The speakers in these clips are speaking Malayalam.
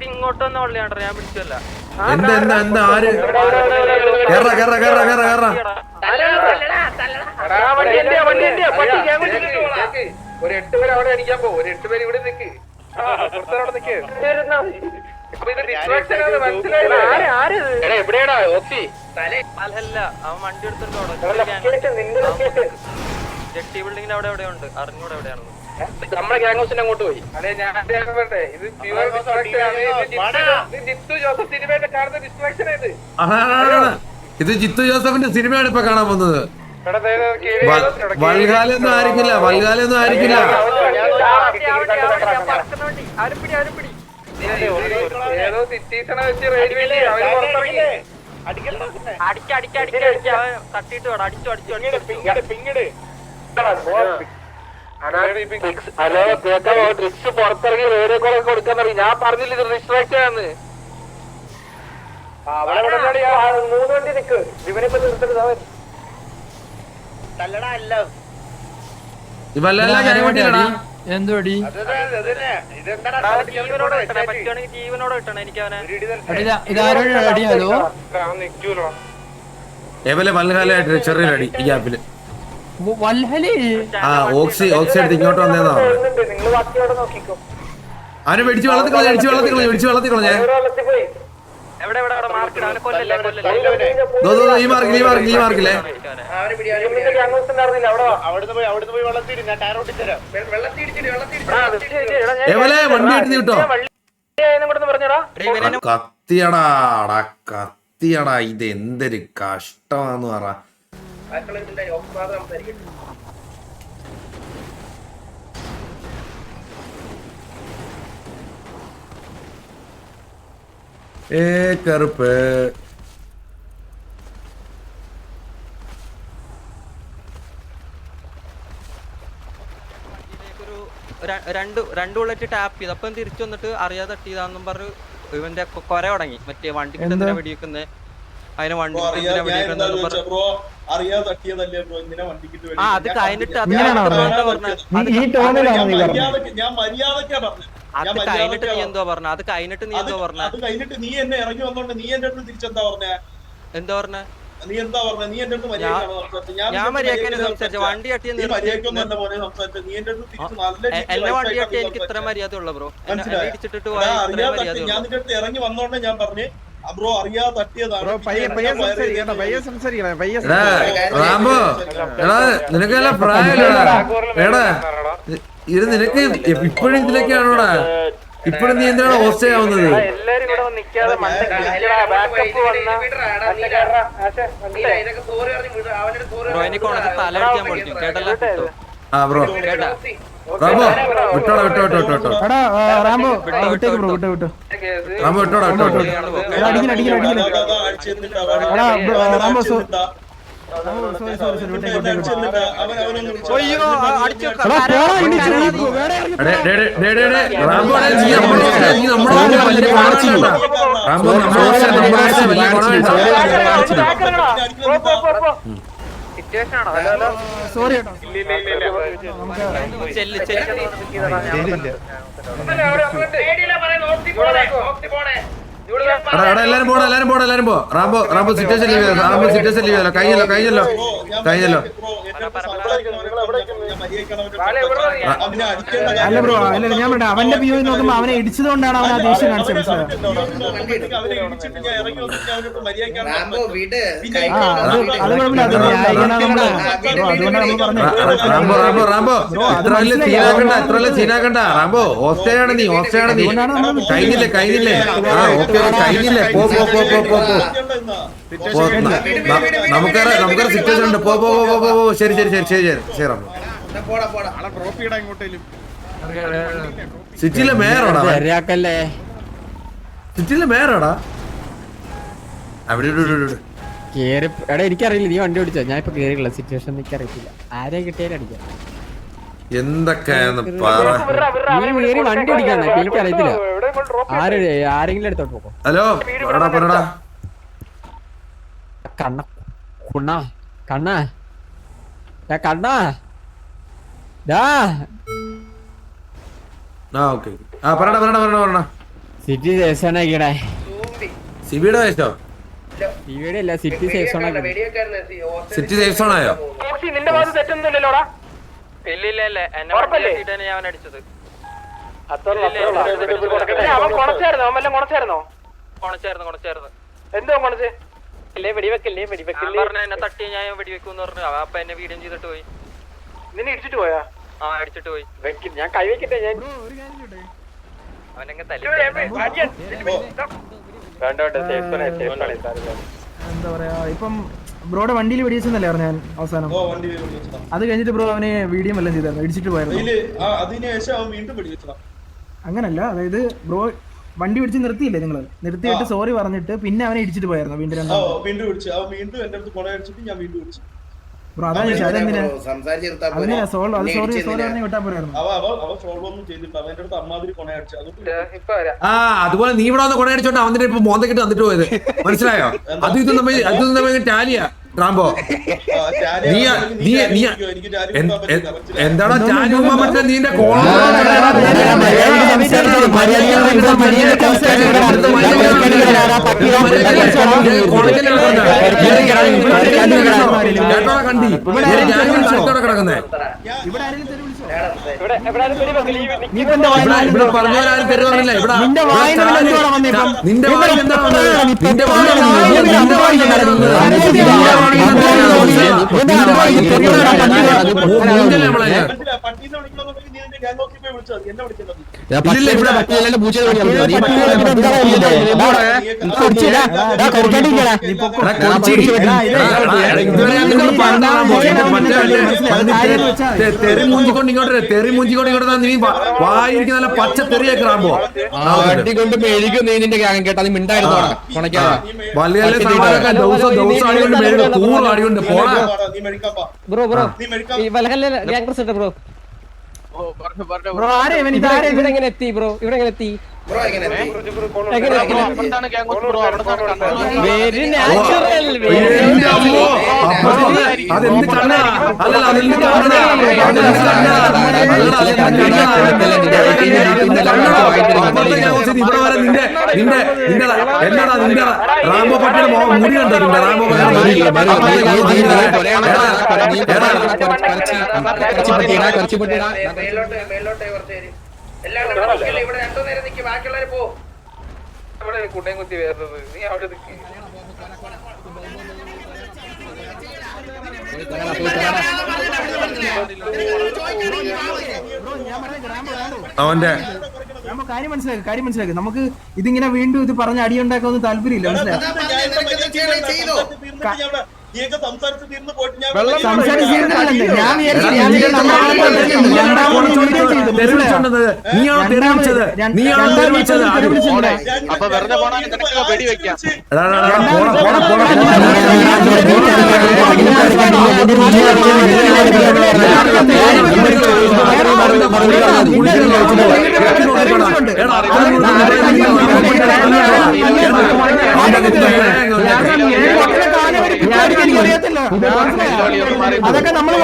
ഇങ്ങോട്ടൊന്നും ഉള്ളിയാണ്ടോ ഞാൻ പിടിച്ചല്ല എന്താ ആര് ഒരു 8 പേര് അവിടെ അടിക്കാൻ പോകും. ഒരു 8 പേര് ഇവിടെ നിക്ക്. എവിടെയാടാ ഓക്സി? അല്ല അവൻ വണ്ടി എടുത്തിട്ടുണ്ടോ ജെട്ടി ബിൽഡിങ്ങിന്റെ അവിടെ എവിടെയുണ്ട് അറിഞ്ഞൂടെ എവിടെയാണെന്ന്. നമ്മുടെ ഗ്യാങ് ഹൗസിന്റെ അങ്ങോട്ട് പോയി. അതെ ഞാൻ ഇത് പ്യുവർ ഡിസ്ട്രാക്ഷൻ ആണ്. ജിത്തു ജോസഫ് സിനിമയുടെ കാണുന്ന ഡിസ്ട്രാക്ഷൻ ഇത്. ഇത് ജിത്തു ജോസഫിന്റെ സിനിമയാണ് ഇപ്പൊ കാണാൻ പോകുന്നത്. വൽഗാലൊന്നും ആയിരിക്കില്ല. ഏതോ സിറ്റീസണെ വെച്ച് റെയിൽവേയിൽ അവര് പുറത്തിറങ്ങി തട്ടിട്ട് വേണം അടിച്ചു ഹലോ കേൾക്കാമോ? ഡ്രിക്സ് പുറത്തിറങ്ങി റേഡിയോ കോൾ കൊടുക്കാൻ തുടങ്ങി. ഞാൻ പറഞ്ഞില്ല ഇത് ഡിസ്ട്രാക്ഷൻ ആണ്. 3 വണ്ടി നിക്ക്. ഇവനിപ്പോ നിർത്തരുത്. എന്തുപടി ജീവനോട് കിട്ടണം എനിക്ക് അവനെ. ഇതാരോട് അടിയാലോ എവലെ വൽഹാലായിട്ട് ചെറിയൊരു അടി ഈ ഗ്യാപ്പില്. വൽഹലി ഓക്സി എടുത്ത് ഇങ്ങോട്ട് വന്നേന്നാ. അവനെ പിടിച്ച് വെള്ളത്തിൽ കളഞ്ഞേ. ഈ മാർക്കില്ലേ എവലെ വണ്ടി എടുത്ത് കിട്ടോ. കത്തിയടാ ഇത് എന്തൊരു കഷ്ടമാന്ന് പറ. കറുപ്പ് രണ്ട് ബുള്ളറ്റ് ടാപ്പ് ചെയ്ത് അപ്പം തിരിച്ചു വന്നിട്ട് അറിയാതെ തട്ടിയതാന്നും പറഞ്ഞു ഇവന്റെ കൊര തുടങ്ങി. മറ്റേ വണ്ടിക്ക് എന്തിനാ വെടിവെക്കുന്നത് അതിന് വണ്ടി അത് കഴിഞ്ഞിട്ട് നീ എന്തോ പറഞ്ഞു എന്തോ പറഞ്ഞ ഞാൻ മര്യാദ സംസാരിച്ച വണ്ടി തട്ടി എന്നെ വണ്ടി തട്ടി എനിക്ക് ഇത്ര മര്യാദ ഉള്ള ബ്രോ. ഇടിച്ചിട്ടിട്ട് ഇറങ്ങി വന്നോണ്ട് ഞാൻ പറഞ്ഞു ബ്രോ അറിയാതെ തട്ടിയതാണ്. നിനക്കെല്ലാം പ്രായമില്ലടാ. എടാ ഇത് നിനക്ക് ഇപ്പോഴും ഇതിലൊക്കെയാണോടാ? ഇപ്പോഴും നീ എന്തിനാണ് ഹോസ്റ്റയാവുന്നത്? ആ ബ്രോ റാംബോ വിട്ടോടാ. റാംബോ വിട്ടോടാ. സോറി എല്ലാരും പോ. റാംബോ സിറ്റുവേഷൻ ലീവ് ചെയ്തല്ലോ. കഴിഞ്ഞല്ലോ അല്ല ബ്രോ അല്ല ഞാൻ പറയാം അവന്റെ വ്യൂ നോക്കുമ്പോ അവനെ ഇടിച്ചതുകൊണ്ടാണ് അവൻ ആ ദേഷ്യം കാണിച്ചത്. റാംബോ ഇത്ര സീനാക്കണ്ട. റാംബോ ഹോസ്റ്റയാണ് നീ. കഴിഞ്ഞില്ലേ. നമുക്കൊരു സിറ്റുവേഷൻ ഉണ്ട്. പോ. ശരി സിറ്റിയിലെ മേയറാടാ. അവിടെ എടാ എനിക്കറിയില്ല നീ വണ്ടി ഓടിച്ചോ. ഞാൻ ഇപ്പൊ കേറിയുള്ള സിറ്റുവേഷൻ എനിക്കറിയില്ല. ആരെയും കിട്ടിയാലും അടിക്കാം. എന്തൊക്കെയാന്ന് കേറി വണ്ടി ഓടിക്കാണ് എനിക്കറിയത്തില്ല. ആരെങ്കിലും എടുത്തോട്ട് പോക്കോ. ഹലോ പറടാ കണ്ണ കണ്ണാ ഡാ ഓക്കെ പറയണ സിറ്റി സേഫ് സോൺ ആക്കിയടേ. സിബിയുടെ വയസ്സോ? ഇവിടെ അല്ല, സിറ്റി സേഫ് സോൺ ആക്കി. സിറ്റി സേഫ് സോൺ ആയോ? നിന്റെ ഭാഗത്ത് തെറ്റൊന്നുമില്ലല്ലോടാ. ഇല്ല എന്നെ വണ്ടിയിലിട്ടിട്ടാണ് ഞാൻ അടിച്ചത്. അവൻ കൊണച്ചായിരുന്നോ? അവൻ വല്ലതും കൊണച്ചായിരുന്നോ? കൊണച്ചായിരുന്നു. എന്തോ കൊണച്ച്? വെടിവെക്കല്ലേ പറഞ്ഞു, എന്നെ തട്ടി ഞാൻ വെടിവെക്കൂന്ന് പറഞ്ഞു. അപ്പൊ എന്നെ വീഡിയോ ചെയ്തിട്ട് പോയി. നിന്നെ ഇടിച്ചിട്ട് പോയാ? ആ അടിച്ചിട്ട് പോയി. ഞാൻ കൈവെക്കട്ടെ. ഞാൻ അവനങ്ങ് തല്ലി. എന്താ പറയാ, ഇപ്പം ബ്രോയുടെ വണ്ടിയിൽ വെടിവെച്ചെന്നല്ലേ പറഞ്ഞു ഞാൻ അവസാനം. വണ്ടി വെടിവെച്ചതാ. അത് കഴിഞ്ഞിട്ട് ബ്രോ അവനെ വീഡിയോ എല്ലാം ചെയ്തായിരുന്നു, ഇടിച്ചിട്ട് പോയിരുന്നു. അതിനുശേഷം അവൻ വീണ്ടും വെടിവെച്ചതാ. അങ്ങനല്ല, അതായത് ബ്രോ വണ്ടി പിടിച്ച് നിർത്തിയില്ലേ നിങ്ങള്, നിർത്തിയിട്ട് സോറി പറഞ്ഞിട്ട് പിന്നെ അവനെ ഇടിച്ചിട്ട് പോയായിരുന്നു വീണ്ടും രണ്ടാമത്. വീണ്ടും വിളിച്ചു. അവൻ വീണ്ടും എന്റെ അടുത്ത് കൊണ അടിച്ചിട്ട് ഞാൻ വീണ്ടും വിളിച്ചു. ബ്രോ അതാ ചോദിച്ചത്, അതെന്തിനാ അതിനാ സോൾവ് അത് സോറി പറഞ്ഞ് വിട്ടാ പോരായിരുന്നു. അവൻ സോൾവ് ഒന്നും ചെയ്തിട്ട് അവന്റെ അടുത്ത് അമ്മാതിരി കൊണ അടിച്ചു. അതുകൊണ്ട് അതുപോലെ നീ ഇവിടെ വന്ന് കൊടയടിച്ചോണ്ട് അവന്റെ ഇപ്പൊ മോന്തക്കിട്ട് തന്നിട്ട് പോയത് മനസ്സിലായോ? അതും തമ്മിൽ ടാലിയാ റാംബോ. എന്താടാ ടാലി ഉമ്മ മറ്റേ നീന്റെ കിടക്കുന്നേ. ഇവിടെ പറഞ്ഞവരാരും തെരു പറഞ്ഞില്ല. ഇവിടെ നിന്റെ വായിൽ എന്താ വന്നത്? നിന്റെ വായിൽ തെറി മൂഞ്ചിക്കൊണ്ട് ഇങ്ങോട്ട് നീ വായിരിക്കും നല്ല പച്ച തെറിയൊക്കെ റാമ്പോ കൊണ്ട് മെഴുകും നീ നിന്റെ ഗ്യാങ് കേട്ടാ നീ മിണ്ടായിരുന്നു വലിയ ദിവസം അടികൊണ്ട് പോടാ. ബ്രോ ഈ വലകല്ല ഗ്യാങ്സ് ഉണ്ട് ബ്രോ. ബ്രോ ആരെ ഇവൻ ഇതാരെ ഇവിടെ എങ്ങനെ എത്തി ബ്രോ? ഇവിടെ എങ്ങനെ എത്തി? Very natural. അതെന്ത് കണ്ണാ? അല്ലല്ല അതെന്ത് ഇവിടെ വരെ നിന്റെ എന്നടാ നിന്റെ റാംബോ പട്ടിയുടെ മുടി കണ്ടോ? നിന്റെ റാംബോ കൂട്ടം കുത്തി വരുന്നത് നീ അവിടെ നിൽക്കി. അവന്റെ കാര്യം മനസ്സിലാക്കി. നമുക്ക് ഇതിങ്ങനെ വീണ്ടും ഇത് പറഞ്ഞ അടിയുണ്ടാക്കാനൊന്നും താല്പര്യമില്ല, മനസ്സിലായി? അപ്പൊ വെറുതെ പോണാൽ വെടി വെക്കാം. അതൊക്കെ നമ്മൾ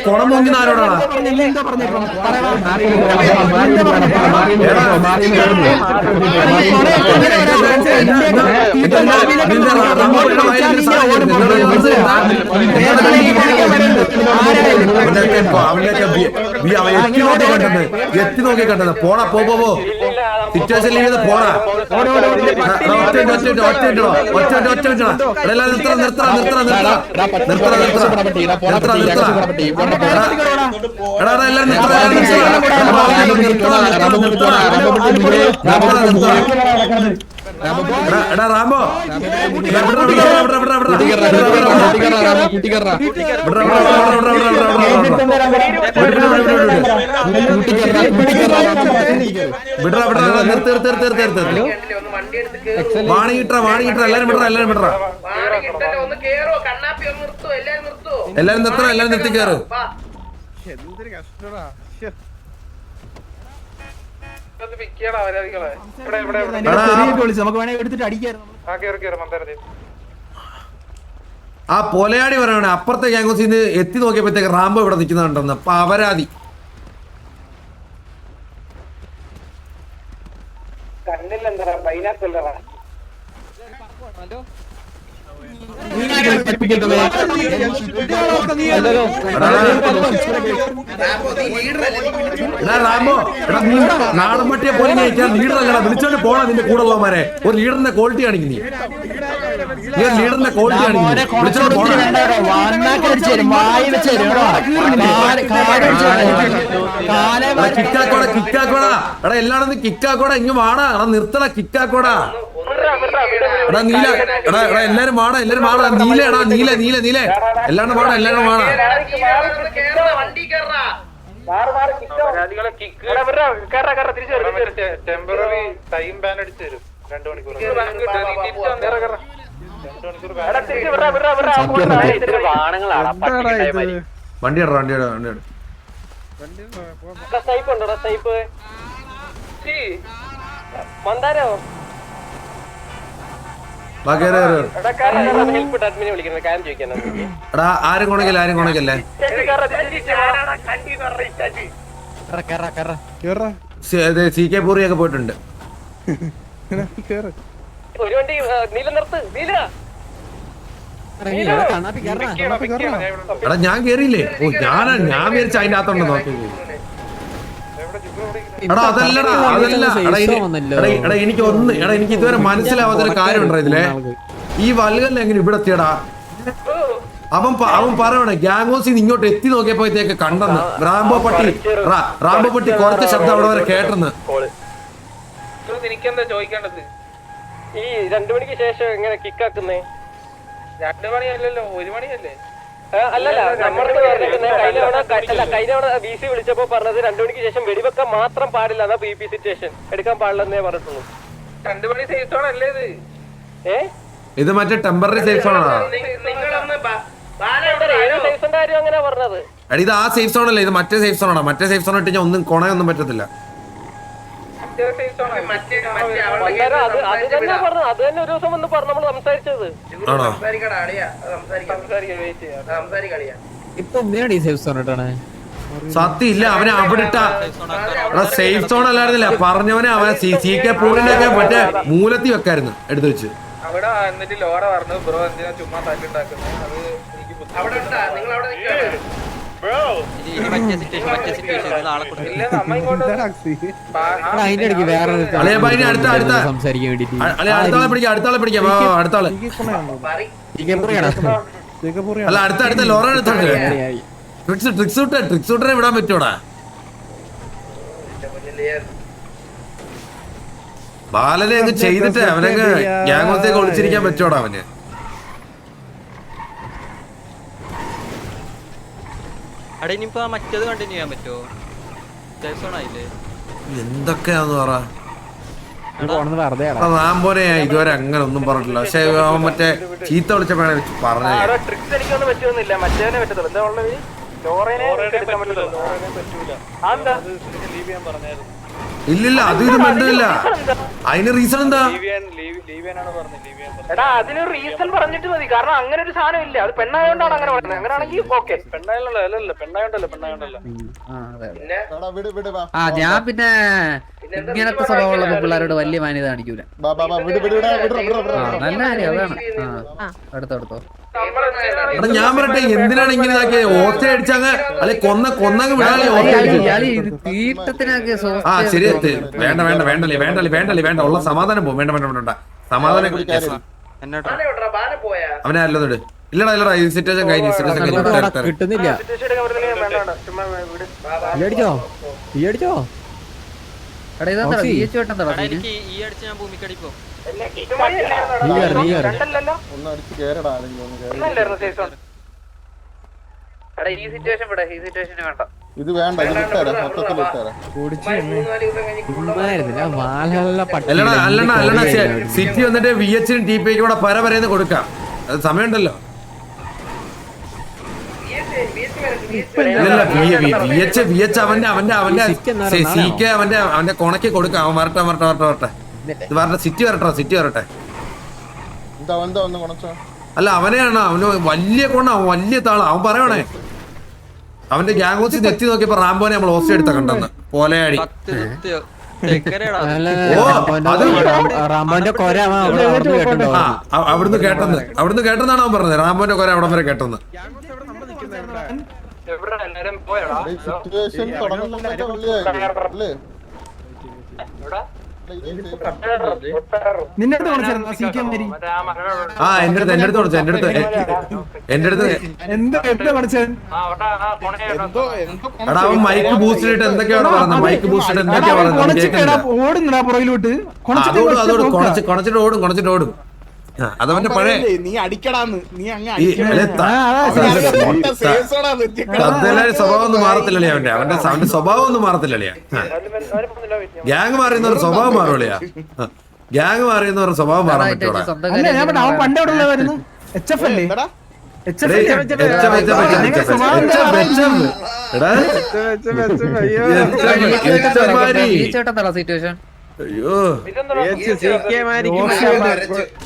കൊണമൊങ്ങിന് ആരോടാണ്? എത്തി നോക്കി കണ്ടത് പോടാ പോ സിറ്റുവേഷൻ ലീവ് പോടാ. എടാ റാംബോ വാണി കിട്ടാ എല്ലാരും വിടറ എല്ലാരും നിർത്തി കയറ് നമുക്ക് വേണേ എടുത്തിട്ട് അടിക്കായിരുന്നു. ആ പൊലയാടി പറയണേ അപ്പുറത്തെ ഗ്യാങ്സിൽ നിന്ന് എത്തി നോക്കിയപ്പോഴത്തേക്ക് റാംബോ ഇവിടെ നിൽക്കുന്നുണ്ടെന്ന് അപ്പൊ അവരാതി റാംബോ നാടൻ പട്ടിയെ പോലെ ലീഡർ അല്ലടാ വിളിച്ചോണ്ട് പോണാ നിന്റെ കൂടെ ഉള്ളവന്മാരെ ഒരു ലീഡറിന്റെ ക്വാളിറ്റി കാണിക്കും നീ ലീഡറിന്റെ ക്വാളിറ്റി കാണിക്കും വിളിച്ചോണ്ട് പോണാ കിക്കാക്കോടാ എടാ എല്ലാടൊന്നും കിക്കാക്കോടാ ഇങ്ങ് വാടാ എടാ നിർത്തടാ കിക്കാക്കോടാ എടാ നീല എടാ എല്ലാരും വാടാ നീല എടാ നീല എല്ലാരും വാടാ ടെമ്പററി ടൈം ബാൻ അടിച്ചു തരും 2 മണിക്കൂർ. വണ്ടി എടാ ആരും കൊണക്കല്ലേ CK പൂറിയൊക്കെ പോയിട്ടുണ്ട്. എടാ ഞാൻ കേറിയില്ലേ ഓ ഞാൻ വിചാരിച്ച അതിന്റെ അകത്തുണ്ട് നോക്കി എടാ അതല്ലടാ എനിക്ക് ഇതുവരെ മനസ്സിലാവാത്തൊരു കാര്യമുണ്ടോ ഇതിലെ ഈ വൽഗല്ല എങ്ങനെ ഇവിടെ എത്തിയടാ അവൻ പറയണേ ഗ്യാങ്സിന്ന് ഇങ്ങോട്ട് എത്തി നോക്കിയപ്പോഴത്തേക്ക് കണ്ടെന്ന് റാംബോ പട്ടി കുറച്ച് ശബ്ദം അവിടെ വരെ കേട്ടെന്ന്. എനിക്കെന്താ ചോദിക്കേണ്ടത്? ഈ 2 മണിക്ക് ശേഷം എങ്ങനെ കിക്കാക്കുന്നേ? 2 മണിയല്ലല്ലോ 1 മണിയല്ലേ? അല്ലല്ല കഴിഞ്ഞ BC വിളിച്ചപ്പോ പറഞ്ഞത് 2 മണിക്ക് ശേഷം വെടിവെക്കാൻ മാത്രം പാടില്ല എന്നാ BP സിറ്റുവേഷൻ എടുക്കാൻ പാടില്ലെന്നേ പറഞ്ഞിട്ടുള്ളൂ. 2 മണി സേഫ് സോൺ അല്ലേ ഇത്? ഇത് മറ്റേ ടെമ്പററി സേഫ് സോൺ ആണോ? അങ്ങനെ പറഞ്ഞത് ഇത് ആ സേഫ് സോൺ അല്ലേ ഇത് മറ്റേ സേഫ് സോൺ ആണോ? മറ്റേ സേഫ് സോൺ ഇട്ട് ഞാൻ ഒന്നും കൊണയൊന്നും പറ്റത്തില്ല. അത് തന്നെ ഒരു ദിവസം വന്ന് പറഞ്ഞു നമ്മൾ സംസാരിച്ചത്. ആണോ? ഇപ്പൊ എന്തിനാണ് ഈ സേഫ് സോൺ ഇട്ടാണ്? സത്യം ഇല്ല അവനെ അവിടെ ഇട്ട സേഫ് സോൺ അല്ലായിരുന്നില്ല പറഞ്ഞവനെ അവൻ CK പൂളിന്റെ ഒക്കെ മറ്റേ മൂലത്തി വെക്കായിരുന്നു എടുത്തു വെച്ച്. അവിടെ എന്നിട്ട് ലോറ പറഞ്ഞു ബ്രോ എന്തിനാ ചുമ്മാ തല്ലുണ്ടാക്കുന്നത്? അത് എനിക്ക് അതിന്റെ ഇടയ്ക്ക് വേറെ സംസാരിക്കാൻ വേണ്ടിട്ട് അടുത്താളെ പിടിക്കാം അല്ല അടുത്ത ലോറ എടുത്തോണ്ട് ട്രിക്സ് ഷൂട്ടറെ വിടാൻ പറ്റൂടാ? ബാലനെ അങ്ങ് ചെയ്തിട്ട് അവനങ്ങ് ഗ്യാങ്ങോത്തേക്ക് ഒളിച്ചിരിക്കാൻ പറ്റൂടാ അവന്? അവിടെ ഇനിയിപ്പോ മറ്റേത് കണ്ടിന്യൂ ചെയ്യാൻ പറ്റുമോ? എന്തൊക്കെയാന്ന് പറ വെറുതെ റാംബോനെ ഇതുവരെ അങ്ങനെ ഒന്നും പറഞ്ഞിട്ടില്ല. പക്ഷെ അവൻ മറ്റേ ചീത്ത വിളിച്ചപ്പോഴാണ് പറഞ്ഞത്. ട്രിക്സ് എനിക്കൊന്നും പറ്റുന്നില്ല, മറ്റേനെ പറ്റത്തുള്ളൂ. എന്താ ഉള്ളത്? ഇല്ലില്ല അത് ഇത് ബന്ധമില്ല. അതിന് റീസൺ എന്താ? എടാ അതിനൊരു റീസൺ പറഞ്ഞിട്ട് മതി. കാരണം അങ്ങനെ ഒരു സാധനം ഇല്ല. അത് പെണ്ണായോണ്ടാണ് അങ്ങനെ പറയുന്നത്. അങ്ങനെയാണെങ്കിൽ ഓക്കെ. പെണ്ണായോണ്ടല്ലോ പെണ്ണായോണ്ടല്ലോ. ഞാൻ പിന്നെ ഇങ്ങനത്തെ സ്വഭാവമുള്ള പിള്ളേരോട് വലിയ മാന്യത കാണിക്കൂല. നല്ല കാര്യം അതാണ്. എടുത്തോ ഞാൻ പറയട്ടെ എന്തിനാണ് ഇങ്ങനെ ഇതാക്കിയത്? ഓത്ത അടിച്ചങ്ങ് അല്ലെ കൊന്നങ്ങ് വിടാല്ലേ? തീട്ടത്തിനൊക്കെ ആ ശരി വേണ്ട ഉള്ള സമാധാനം പോകും. വേണ്ട സമാധാനം അവനെ അല്ലതോട് ഇല്ലടാ ഈ സിറ്റുവേഷൻ കഴിഞ്ഞു. കിട്ടുന്നില്ല. എനിക്ക് ഈ അടിച്ച് ഞാൻ ഭൂമിക്കടിപ്പോ ഒന്ന് അടിച്ച് കേറടാ ആരെങ്കിലും ഒന്ന് കേറി. ഈ സിറ്റുവേഷൻ വിട, ഈ സിറ്റുവേഷന് വേണ്ട. ഇത് വേണ്ട, ഇത് വിട്ടേരാ, മൊത്തത്തിൽ വിട്ടേരാ. അല്ലണ സിറ്റി വന്നിട്ട് വി എച്ചിനും ടി പിക്കും കൂടെ പരന്ന് കൊടുക്കാം. അത് സമയമുണ്ടല്ലോ. വി എച്ച് അവന്റെ കൊണക്ക് കൊടുക്കാം. അവൻ വരട്ടെ. ഇത് വരട്ടെ, സിറ്റി വരട്ടെ. എന്താ ഒന്ന് കൊണച്ചോ? അല്ല അവനെയാണ്, അവന് വലിയ വലിയ താള. അവൻ പറയണേ അവന്റെ ഗ്യാങ് ഹൗസിൽ എത്തി നോക്കിയപ്പോ റാംബോനെ നമ്മൾ ഹോസ്റ്റ് എടുത്ത കണ്ടെന്ന് പോലെയാടി. അവിടുന്ന് കേട്ടെന്നാണ് അവൻ പറഞ്ഞത്. റാംബോന്റെ കൊര അവിടം വരെ കേട്ടെന്ന്. സിറ്റുവേഷൻ തുടങ്ങുന്നതിന്റെ വലിയ നിന്റെ അടുത്ത് കുറച്ചായിരുന്നു സി കെ മാരി. എന്റെ അടുത്ത് എന്താ കുറച്ചൻ? എടാ അവൻ മൈക്ക് ബൂസ്റ്റ് ഇട്ട് എന്തൊക്കെയാണ് പറഞ്ഞത്? മൈക്ക് ബൂസ്റ്റ് ഇട്ട് എന്തൊക്കെയാ പറഞ്ഞത്? ഓടുന്നടാ പുറകിലോട്ട്. കൊണച്ചിട്ട് ഓടും. അതവന്റെ പഴയ നീ അടിക്കടാന്ന് നീ അങ്ങ് സ്വഭാവം ഒന്നും മാറത്തില്ലേ അവന്റെ സ്വഭാവം ഒന്നും മാറത്തില്ലേ? ഗ്യാങ് മാറിയുന്നവർ സ്വഭാവം മാറുള്ളിയാ. ഗ്യാങ് മാറിയുന്നവർ സ്വഭാവം മാറാൻ പറ്റൂടാ. അവൻ പണ്ട് എവിടെ ഉള്ളതായിരുന്നു? HF അല്ലേ? സിറ്റുവേഷൻ അയ്യോ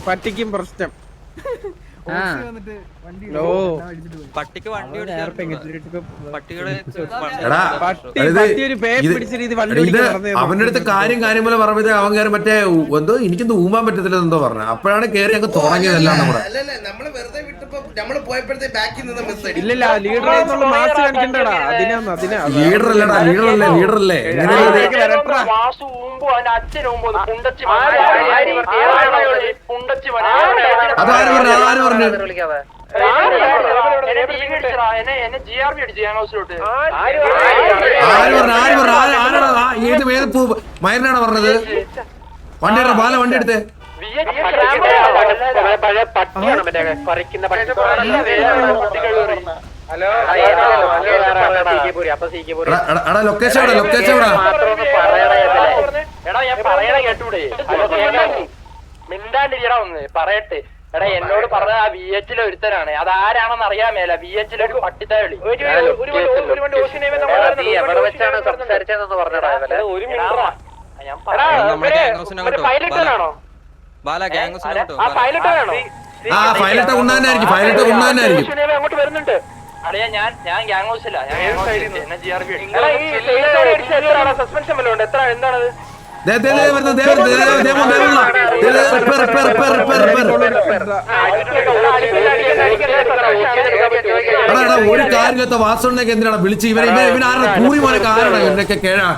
പട്ടിക്കും പ്രശ്നം. പട്ടിക്ക് വണ്ടി അവന്റെ അടുത്ത് കാര്യം പോലെ പറഞ്ഞത് അവൻ കയറി മറ്റേ എന്തോ എനിക്കെന്തോ ഊമാൻ പറ്റത്തില്ല എന്തോ പറഞ്ഞു. അപ്പോഴാണ് കയറി അങ്ങ് തുടങ്ങിയതെല്ലാം നമ്മുടെ. ലീഡറല്ലേ അതാര് പറഞ്ഞു? ഏത് മയറിനാണ് പറഞ്ഞത്? വണ്ടി എടുത്തേ. ലൊക്കേഷൻ മിണ്ടാണ്ടിരിക്കടാ ഒന്ന് പറയട്ടെ. എടാ എന്നോട് പറഞ്ഞ ആ വി എച്ചിലെ ഒരുത്തരാണ്. അതാരാണെന്ന് അറിയാൻ മേല. വി എച്ചിലെ ഒരു പട്ടിത്തകളി എവിടെ വെച്ചാണ് സംസാരിച്ചതെന്ന് പറഞ്ഞടാ. പൈലറ്റാണോ? ആ പൈലറ്റാണോ? അങ്ങോട്ട് വരുന്നുണ്ട്. അറിയാ ഞാൻ ഗ്യാങ് ഹൗസിലാ. സസ്പെൻഷൻ വല്ലതും ഉണ്ട്? എത്ര എന്താണത്? ഒരു കാര്യമില്ലാത്ത വാസുണ്ടെങ്കിൽ എന്തിനാണ് വിളിച്ച് ഇവനാരുടെ കൂറി പോലെ കാരണം ഇവനൊക്കെ കേഴാ.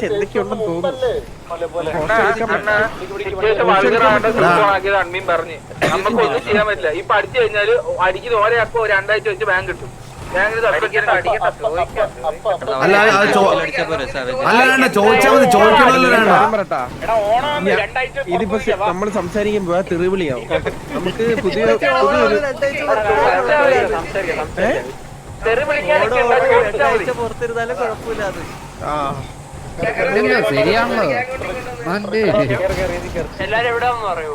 എന്തൊക്കെയുണ്ടെന്ന് തോന്നുന്നു. അണ്ണീൻ പറഞ്ഞ് നമുക്കൊന്നും ചെയ്യാൻ പറ്റില്ല. ഇപ്പൊ അടിച്ചു കഴിഞ്ഞാല് അടിക്കുന്ന ഓരോ രണ്ടാഴ്ച വെച്ച് ബാങ്ക് കിട്ടും. ഇതിപ്പോ നമ്മള് സംസാരിക്കുമ്പോ തെറിവിളിയാവും. നമുക്ക് പുതിയ പുറത്തിരുന്നാലും കുഴപ്പമില്ല. അത് ശരിയാണല്ലോ. എല്ലാരും എവിടെയാന്ന് പറയൂ.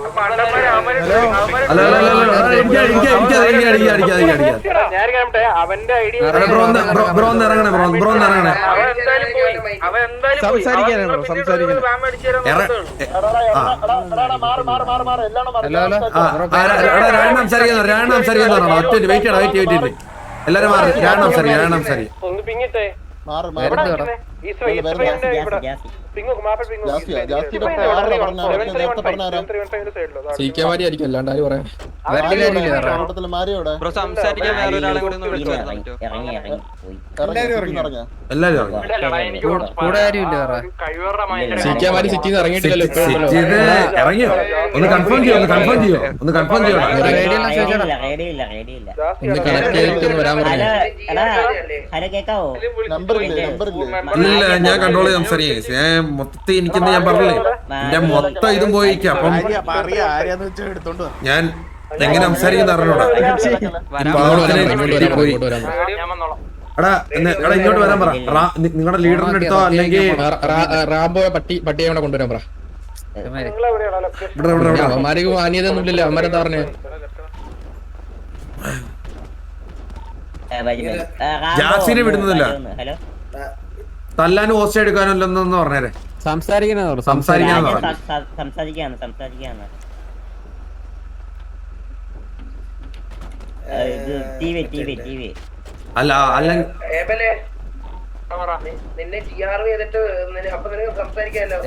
അവന്റെ ഐഡിയ എല്ലാരും മാറി. ഒന്ന് പിങ്ങിട്ടെ. സീക്കമാരി ആയിരിക്കും അല്ലാണ്ട് ആര് പറയാം. ബ്രോ സംസാരിക്കാൻ വേറെ ഒരാളെ കൂടി ഒന്ന് വിളിച്ചു വരുത്താൻ പറ്റുമോ? എല്ലാരും സീക്കമാരി സിറ്റിന്ന് ഇറങ്ങിയിട്ടില്ലല്ലോ ഇപ്പോഴും. ഇറങ്ങിയോ? ഒന്ന് കൺഫേം ചെയ്യോ? ഒന്ന് കൺഫേം ചെയ്യോ? ഒന്ന് കൺഫേം ചെയ്യോ? ഒന്ന് കണക്ട് ചെയ്തിട്ട് വരാൻ പറഞ്ഞു. ഇല്ല ഞാൻ കൺട്രോൾ ചെയ്ത് സംസാരിക്കാം. ഞാൻ മൊത്തത്തിൽ എനിക്കെന്ന് ഞാൻ പറഞ്ഞില്ലേ, എന്റെ മൊത്തം ഇതും പോയിക്കാം. അപ്പം ഞാൻ എങ്ങനെ സംസാരിക്കുന്ന അറിഞ്ഞൂടാ. പോയി എടാ ഇങ്ങോട്ട് വരാൻ പറ. നിങ്ങളുടെ ലീഡറിന്റെ അടുത്തോ അല്ലെങ്കിൽ റാംബോ പട്ടിയെ കൂടെ കൊണ്ടുവരാൻ പറ. അവന്മാർക്ക് മാന്യതൊന്നുമില്ലല്ലോ. അവന്മാരെന്താ പറഞ്ഞേ? ജാസിനെ വിടുന്നില്ല, തല്ലാനും ഹോസ്റ്റ് എടുക്കാനും ഇല്ലെന്നൊന്ന് പറഞ്ഞേരെ. സംസാരിക്കാന്ന് അല്ല അല്ല നിന്നെ GRV ചെയ്തിട്ട് അപ്പൊ നിനക്ക് സംസാരിക്കാമല്ലോ.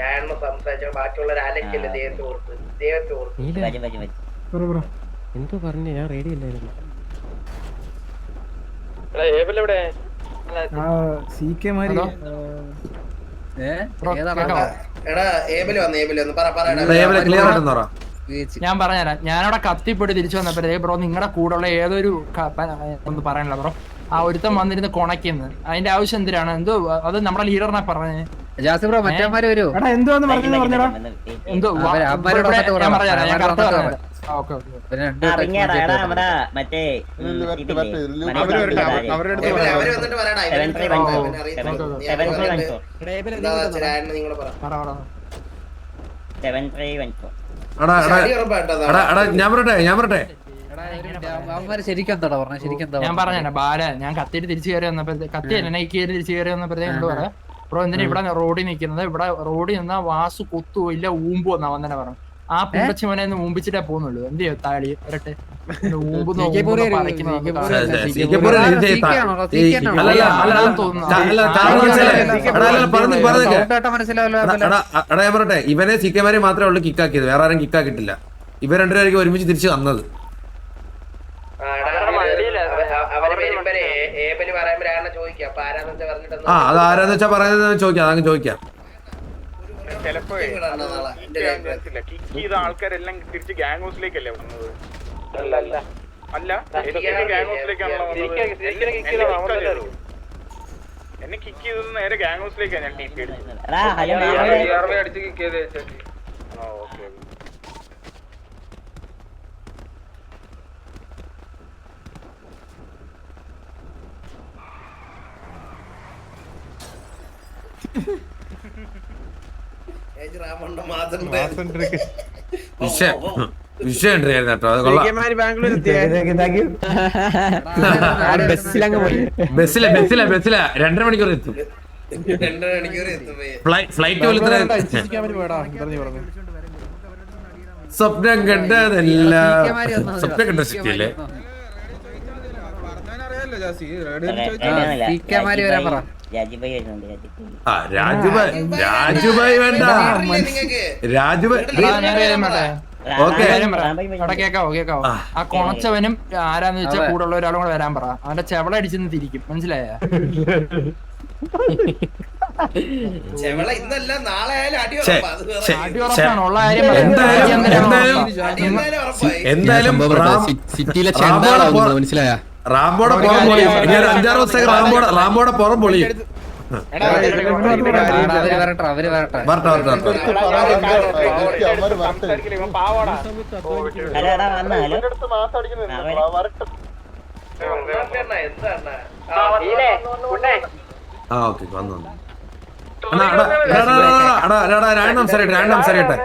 ഞാൻ സംസാരിച്ച ബാക്കിയുള്ള ആലക്കല്ലേ ദൈവത്തെ ഓർത്ത് എന്തോ പറഞ്ഞു, ഞാൻ റെഡി അല്ലായിരുന്നു. CK-മാരി ഞാൻ പറഞ്ഞുതരാം. ഞാനവിടെ കത്തിപ്പൊടി തിരിച്ചു വന്നപ്പോഴേ ബ്രോ നിങ്ങളുടെ കൂടെയുള്ള ഏതൊരു ഒന്ന് പറയാനില്ല ബ്രോ. ആ ഒരുത്തം വന്നിരുന്ന് കൊണക്കിന്ന് അതിന്റെ ആവശ്യം എന്തിനാണ്? എന്തോ അത് നമ്മുടെ ലീഡറിനെ പറഞ്ഞേ. ബ്രോ മറ്റന്മാര് വരൂ. എന്തോന്ന് പറഞ്ഞടാ? എന്തോ ഞാൻ പറഞ്ഞുതരാം. ഞാൻ കറക്റ്റ് പറഞ്ഞുതരാം. ഓക്കെ ഞാൻ പറട്ടെ ഞാൻ പറഞ്ഞ ബാല ഞാൻ കത്തിയിട്ട് തിരിച്ചു കയറി വന്നപ്പോഴത്തെ കത്തിയല്ല എന്നെ കയറി തിരിച്ചു കയറി വന്നപ്പോഴത്തേക്ക് എന്നോട് പറയാം ബ്രോ എന്തിനാ ഇവിടെ റോഡിൽ നിൽക്കുന്നത്? ഇവിടെ റോഡിൽ നിന്നാ വാസു കൊത്തു ഇല്ല ഊമ്പോ എന്നാ വന്നെ പറഞ്ഞു. ആ പുമ്പച്ചിമനെ ഒന്ന് ഊമ്പിച്ചിട്ടേ പോകുന്നുള്ളൂ. എന്ത് ചെയ്യോ താളി വരട്ടെ ഊമ്പ് പറട്ടെ. ഇവനെ CK-മാരെ മാത്രമേ ഉള്ളൂ കിക്കാക്കിയത്, വേറെ ആരും കിക്കാക്കിയിട്ടില്ല. ഇവർ രണ്ടുപേരും ഒരുമിച്ച് തിരിച്ചു വന്നത്. ആ അത് ആരാന്ന് വെച്ചാ പറയുന്നത് ചോദിക്കാം, അതങ്ങ് ചോദിക്കാം. ആൾക്കാരെല്ലാം തിരിച്ച് ഗാങ് ഹൗസിലേക്കല്ലേ വന്നത്? അല്ല ഗാങ് ഹൗസിലേക്കാണല്ലോ എന്നെ കിക്ക് ചെയ്തത് നേരെ ഗാങ് ഹൗസിലേക്കാണ്. ഞാൻ TP അടിച്ച് കിക്ക് ചെയ്ത്. ഓക്കെ വിഷയം ഉണ്ടായിരുന്നു കേട്ടോ. അത് കൊള്ളാം. ബസ്സില 2.5 മണിക്കൂർ എത്തും. ഫ്ലൈറ്റ് പോലെ സ്വപ്നം കണ്ടതല്ല. സ്വപ്നം കണ്ട സിറ്റിയല്ലേ? ആ രാജുഭായ് വേണ്ട. രാജുഭായ് ഓക്കെ കേക്കാവോ? ആ കൊണച്ചവനും ആരാന്ന് വെച്ചാൽ കൂടെ ഉള്ള ഒരാളും കൂടെ വരാൻ പറ. അവന്റെ ചെവള അടിച്ചെന്ന് തിരിക്കും. മനസ്സിലായ? എന്തായാലും മനസ്സിലായ റാംബോടെ പുറം പൊളി. ഇനി ഒരു 5-6 ദിവസത്തേക്ക് റാംബോടെ പുറം പൊളി. ആ ഓക്കെ വന്നു. സംസാരിക്കട്ടെ.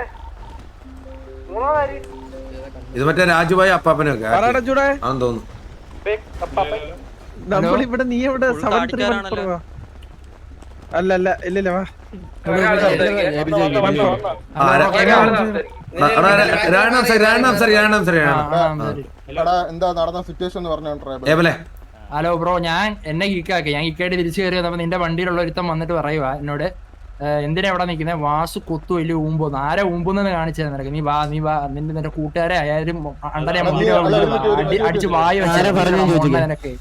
ഇത് മറ്റേ രാജുഭായി അപ്പാപ്പനൊക്കെ ആണെന്ന് തോന്നുന്നു. നമ്മളിവിടെ നീ എവിടെ അല്ല ഇല്ലല്ല വാ. എന്താ നടന്ന സിറ്റുവേഷൻ എന്ന് പറഞ്ഞു ഏവലെ ഹലോ ബ്രോ, ഞാൻ എന്നെ കിക്കാക്കി, ഞാൻ കിക്കായിട്ട് തിരിച്ചു കയറി വന്നപ്പോ നിന്റെ വണ്ടിയിലുള്ള ഒരുത്തം വന്നിട്ട് പറയുക എന്നോട്, എന്തിനാ എവിടെ നിൽക്കുന്നത്, വാസു കൊത്തു വലിയ ഊമ്പോന്ന്, ആരെ ഊമ്പെന്ന് കാണിച്ചത് നിനക്ക്, നീ വാ നിന്റെ കൂട്ടുകാരെ ആയാലും അണ്ടരെ അടിച്ച് വായ വെച്ച നിനക്ക്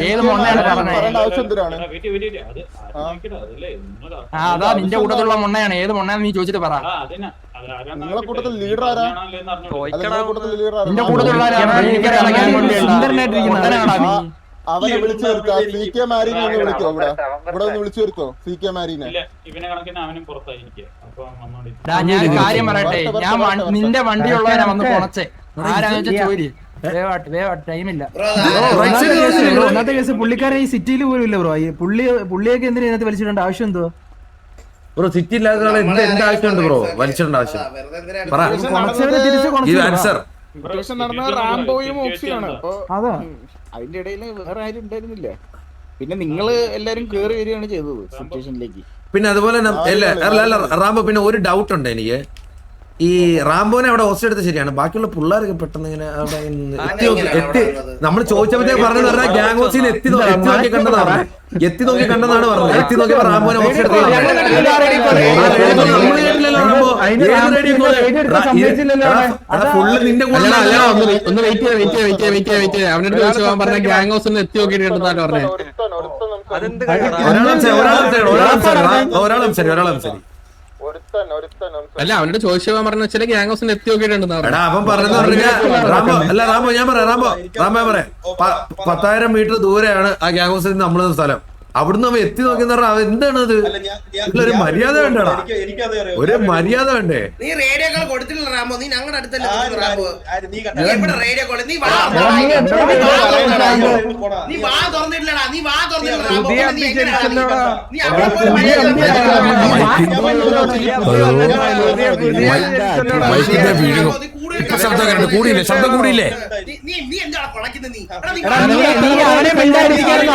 ഏത് മൊണ്ണയാണ് പറഞ്ഞത്? അതാ നിന്റെ കൂട്ടത്തിലുള്ള മൊണ്ണയാണ്, ഏത് മൊണ്ണയാന്ന് നീ ചോദിച്ചിട്ട് പറ. നിങ്ങളെ കൂട്ടത്തിൽ ലീഡർ ആരാ? നിന്റെ കൂട്ടത്തിലുള്ള അവനെ വിളിച്ചു വരുത്തോ, സി കെ മാരീനെ ഒന്ന് വിളിക്കോ, ഇവിടെ ഒന്ന് വിളിച്ചു വരുത്തോ സി കെ മാരീനെ. ഞാൻ കാര്യം പറയട്ടെ, ഞാൻ നിന്റെ വണ്ടിയുള്ളവനെ വന്ന് പൊണച്ചേ, ആരാന്ന് വെച്ചാൽ ചോരി ടൈമില്ല. ഒന്നാമത്തെ കേസ് പുള്ളിക്കാരൻ ഈ സിറ്റിയിൽ പോലും ഇല്ല ബ്രോ. പുള്ളിയൊക്കെ എന്തിനാ ഇതിനകത്ത് വലിച്ചിടേണ്ട ആവശ്യം എന്തോ ബ്രോ? സിറ്റി ഇല്ലാത്ത ആളെ എന്ത് ആവശ്യമുണ്ട് ബ്രോ വലിച്ചിടേണ്ട ആവശ്യം? ആൻസർ നടന്ന റാംബോയും ഓക്സിയാണ്. അപ്പൊ അതാ അതിന്റെ ഇടയിൽ വേറെ ആരും ഉണ്ടായിരുന്നില്ല. പിന്നെ നിങ്ങള് എല്ലാരും കേറി വരികയാണ് ചെയ്തത് സിറ്റുവേഷനിലേക്ക്. പിന്നെ അതുപോലെ റാംബോ, പിന്നെ ഒരു ഡൗട്ട് ഉണ്ട് എനിക്ക്. ഈ റാംബോനെ അവിടെ ഹോസ്റ്റ് എടുത്ത് ശരിയാണ്, ബാക്കിയുള്ള പിള്ളേരൊക്കെ പെട്ടെന്ന് ഇങ്ങനെ അവിടെ നമ്മൾ ചോദിച്ചപ്പോഴത്തേക്ക് പറഞ്ഞു പറഞ്ഞാൽ ഗ്യാങ് ഹൗസിൽ എത്തി നോക്കി കണ്ടതാണ്, എത്തി നോക്കി കണ്ടതാണ് പറഞ്ഞത്. എത്തി നോക്കിയപ്പോ റാംബോനെ ഹോസ്റ്റ് എടുത്ത് ഫുള്ള് നിന്റെ കൂടെ ഒന്ന് വെയിറ്റ് അവനോട് ചോദിച്ചു പറഞ്ഞ ഗ്യാങ് ഹൗസിൽ നിന്ന് എത്തി നോക്കിയിട്ടുണ്ടെന്നാണ് പറഞ്ഞത്. ഒരാളും ശരി അല്ല അവനോട് ചോദിച്ചു പറഞ്ഞ വെച്ചാൽ ഗ്യാങ് ഹൗസിൽ എത്തി നോക്കിയിട്ടുണ്ടെന്നാ പറഞ്ഞത്. അവൻ പറഞ്ഞെന്ന് പറഞ്ഞാൽ റാംബോ ഞാൻ പറയാം 10,000 മീറ്റർ ദൂരെയാണ് ആ ഗ്യാങ് ഹൗസിൽ നിന്ന് നമ്മളെ സ്ഥലം. അവിടുന്ന് അവൻ എത്തി നോക്കിയെന്ന് പറഞ്ഞാൽ അവൻ എന്താണ് അത്? ഒരു മര്യാദ വേണ്ടടാ, ഒരു മര്യാദ വേണ്ടേ? നീ റേഡിയോ കോൾ കൊടുത്തില്ല റാംബോ, നീ ഞങ്ങളുടെ അടുത്തല്ലേ റാംബോ. റേഡിയോ കോൾ നീ വാ തുറന്നില്ലടാ, നീ വാ തുറന്നില്ല റാംബോ. നീ അവിടെ കൂടിയില്ലേ? ശബ്ദം കൂടിയില്ലേ? നീ എന്താണ് കുളക്കുന്നത്? നീ അവനെ മിണ്ടായിരിക്കാനുള്ള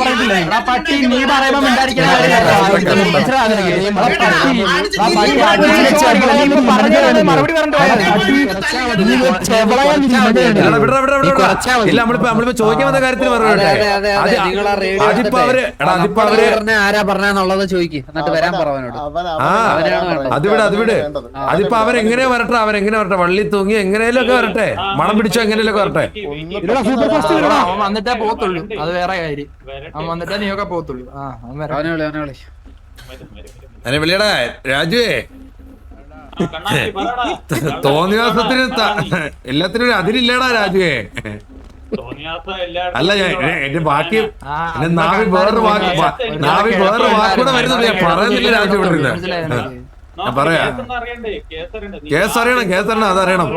പറഞ്ഞിട്ടില്ല പട്ടി. നീ പറയുമ്പോ മറുപടി നമ്മളിപ്പോ ചോദിക്കാൻ വന്ന കാര്യത്തിന് ആരാ പറഞ്ഞെന്നുള്ളത് ചോദിക്കും, എന്നിട്ട് വരാൻ പറഞ്ഞോട്. അതിവിടെ അതിപ്പോ അവരെങ്ങനെ വരട്ടെ, വള്ളി തൂങ്ങി എങ്ങനെയും ഒക്കെ വരട്ടെ, മണം പിടിച്ചോ എങ്ങനെയൊക്കെ വരട്ടെ. അവൻ വന്നിട്ടേ പോകത്തുള്ളൂ, അത് വേറെ കാര്യം. അവൻ വന്നിട്ടേ നീയൊക്കെ പോകത്തുള്ളൂ. അതെ വിളിയടാ രാജുവേ, തോന്നിയ ദിവസത്തിന് എല്ലാത്തിനും ഒരു അതിരില്ലടാ രാജുവേ. അല്ല എന്റെ ബാക്കി നാവി വേറൊരു വാക്കൂടെ വരുന്നുണ്ട്, ഞാൻ പറയുന്നില്ല രാജു ഇവിടെ ഇരുന്ന്. ഞാൻ പറയാ കേസ് അറിയണം അതറിയണം.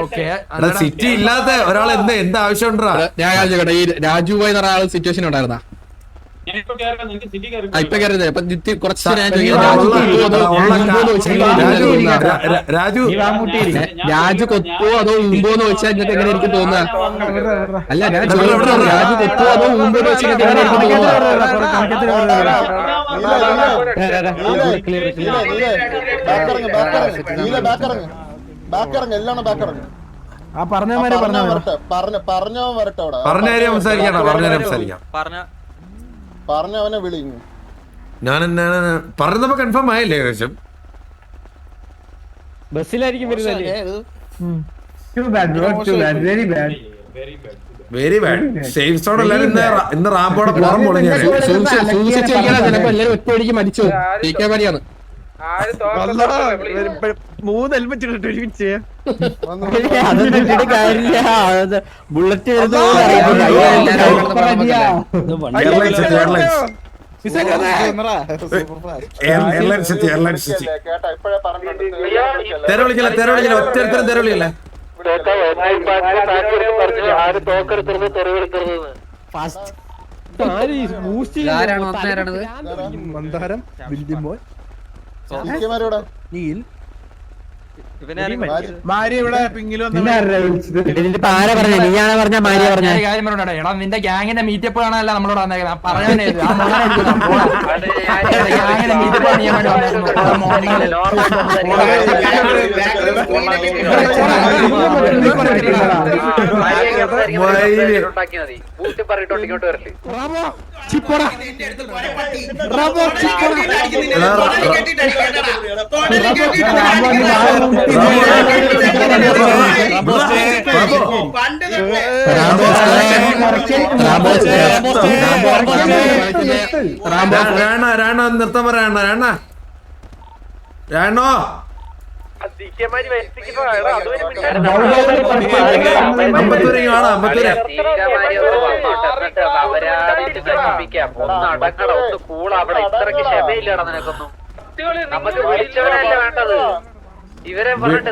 സിറ്റി ഇല്ലാത്ത ഒരാൾ എന്ത് ആവശ്യം ഉണ്ടാ? ഈ രാജുവായി എന്ന ഒരാൾ സിറ്റുവേഷൻ ഉണ്ടായിരുന്നാ ഇപ്പൊ കയറുന്നത്. അപ്പൊ കുറച്ച് രാജു കൊത്തോ അതോ ഉമ്പോന്ന് വെച്ചാൽ ഇങ്ങനത്തെ എങ്ങനെ എനിക്ക് തോന്നുക? അല്ല ഞാൻ രാജു കൊത്തോ അതോ ഉമ്പോന്ന് വെച്ചാൽ എങ്ങനെ എനിക്ക് പറഞ്ഞവനെ വിളി. ഞാൻ പറഞ്ഞപ്പോ കൺഫേം ആയില്ലേ ഏകദേശം? ബസ്സിലായിരിക്കും വരുന്നത്. Very bad. സേഫ് സോൺ എല്ലാരും ഇന്ന് റാംബോടെ പുറം പൊളിഞ്ഞു. ചിലപ്പോ എല്ലാരും ഒറ്റയടിക്ക് മരിച്ചു. മരിയാണ് 3 ഹെൽമെറ്റ് ഇട്ടിട്ട് ഒരുമിച്ച് കാര്യമില്ല. ബുള്ളറ്റ് തെരവിളിക്കല ഒറ്റ തെരവിളിക്കല്ലേ? മന്ദാരം ഭാര്യ ഇവിടെ ആരാ പറഞ്ഞ നീയാണോ പറഞ്ഞ മാര്യ പറഞ്ഞ കാര്യം പറഞ്ഞോട്ടെ എടാ നിന്റെ ഗ്യാങ്ങിന്റെ മീറ്റപ്പ് കാണാനല്ല നമ്മളോട് വന്നേക്കുന്നത് പറയാനേ ഗ്യാങ്ങിന്റെ മീറ്റപ്പ് ചെയ്യാൻ നിർത്താൻ പറയണ രാണോ ഇവരെ പറഞ്ഞിട്ട്